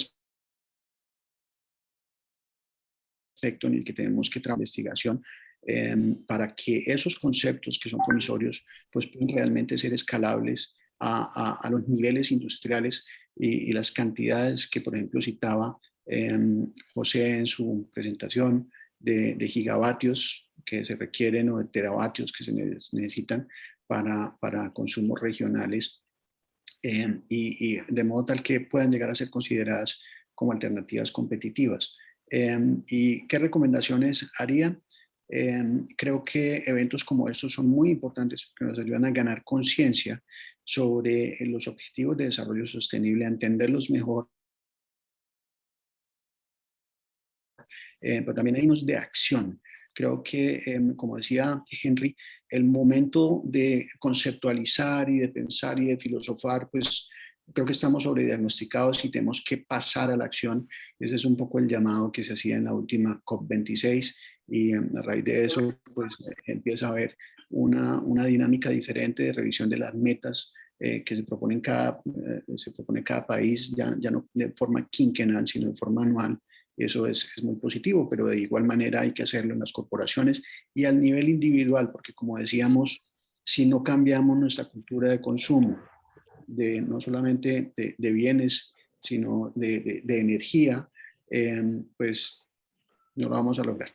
aspecto en el que tenemos que trabajar investigación, para que esos conceptos que son promisorios pues puedan realmente ser escalables a los niveles industriales y las cantidades que, por ejemplo, citaba José en su presentación de gigavatios que se requieren o de teravatios que se necesitan para consumos regionales, y de modo tal que puedan llegar a ser consideradas como alternativas competitivas. ¿Y qué recomendaciones haría? Creo que eventos como estos son muy importantes porque nos ayudan a ganar conciencia sobre los objetivos de desarrollo sostenible, a entenderlos mejor, pero también hay unos de acción. Creo que, como decía Henry, el momento de conceptualizar y de pensar y de filosofar, pues creo que estamos sobrediagnosticados y tenemos que pasar a la acción. Ese es un poco el llamado que se hacía en la última COP26, y a raíz de eso pues empieza a haber una dinámica diferente de revisión de las metas que se propone cada país, ya no de forma quinquenal, sino de forma anual. Eso es muy positivo, pero de igual manera hay que hacerlo en las corporaciones y al nivel individual, porque como decíamos, si no cambiamos nuestra cultura de consumo, no solamente de bienes, sino de energía, pues no lo vamos a lograr.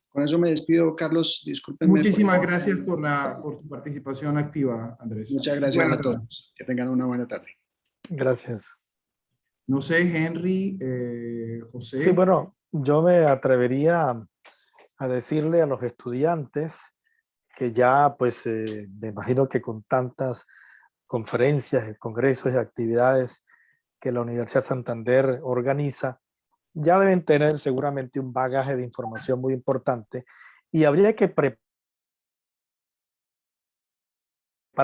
Con eso me despido, Carlos. Discúlpenme. Muchísimas gracias por tu participación activa, Andrés. Muchas gracias a todos. Que tengan una buena tarde. Gracias. No sé, Henry, José. Sí, bueno, yo me atrevería a decirle a los estudiantes que ya, pues, me imagino que con tantas conferencias, congresos y actividades que la Universidad de Santander organiza, ya deben tener seguramente un bagaje de información muy importante y habría que preparar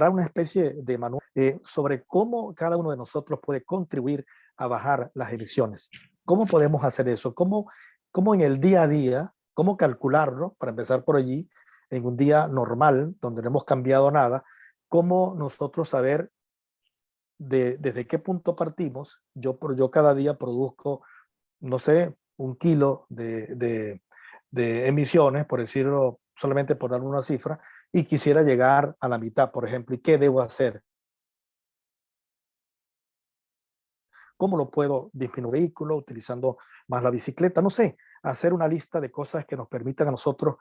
una especie de manual sobre cómo cada uno de nosotros puede contribuir a bajar las emisiones. ¿Cómo podemos hacer eso? ¿Cómo en el día a día, cómo calcularlo, para empezar por allí, en un día normal, donde no hemos cambiado nada, cómo nosotros saber desde qué punto partimos? Yo cada día produzco, no sé, 1 kilo de emisiones, por decirlo, solamente por dar una cifra, y quisiera llegar a la mitad, por ejemplo. ¿Y qué debo hacer? ¿Cómo lo puedo disminuir el vehículo utilizando más la bicicleta? No sé, hacer una lista de cosas que nos permitan a nosotros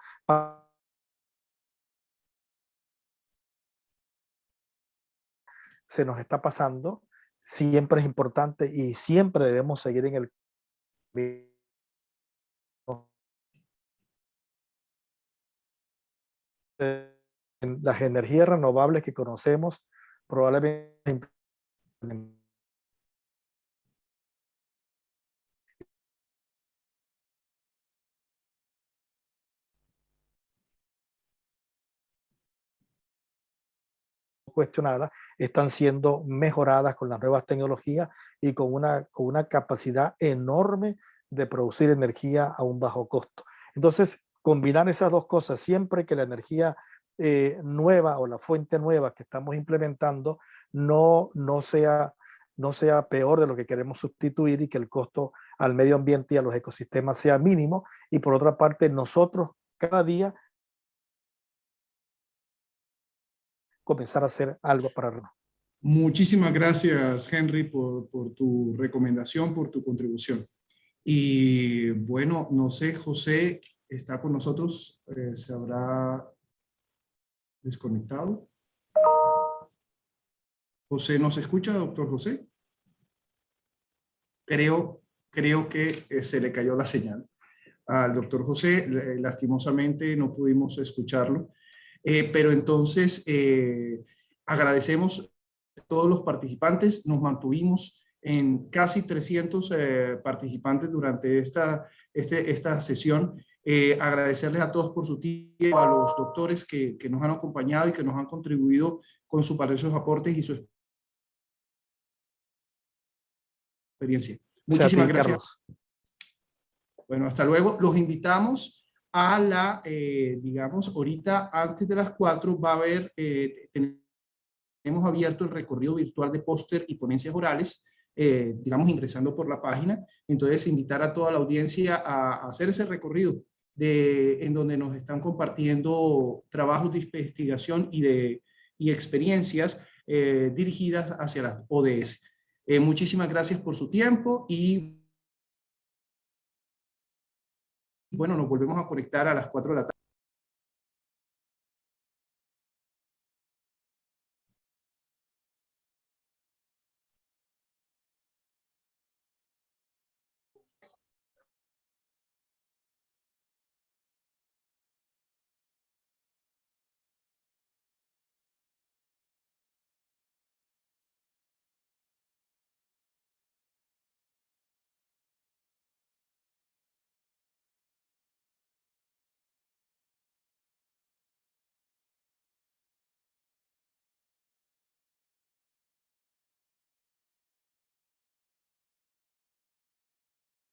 se nos está pasando, siempre es importante y siempre debemos seguir en el en las energías renovables que conocemos, probablemente cuestionadas, están siendo mejoradas con las nuevas tecnologías y con una capacidad enorme de producir energía a un bajo costo. Entonces, combinar esas dos cosas, siempre que la energía nueva o la fuente nueva que estamos implementando no sea peor de lo que queremos sustituir y que el costo al medio ambiente y a los ecosistemas sea mínimo. Y por otra parte, nosotros cada día comenzar a hacer algo para... Muchísimas gracias, Henry, por tu recomendación, por tu contribución. Y bueno, no sé, José está con nosotros, ¿se habrá desconectado? José, ¿nos escucha, doctor José? Creo que se le cayó la señal al doctor José, lastimosamente no pudimos escucharlo, pero entonces agradecemos a todos los participantes, nos mantuvimos en casi 300 participantes durante esta sesión. Agradecerles a todos por su tiempo, a los doctores que nos han acompañado y que nos han contribuido con sus valiosos aportes y su experiencia. Muchísimas gracias. Carlos. Bueno, hasta luego. Los invitamos a digamos, ahorita antes de las 4 va a haber, tenemos abierto el recorrido virtual de póster y ponencias orales, digamos, ingresando por la página. Entonces, invitar a toda la audiencia a hacer ese recorrido en donde nos están compartiendo trabajos de investigación y experiencias dirigidas hacia las ODS. Muchísimas gracias por su tiempo y bueno, nos volvemos a conectar a las 4 de la tarde.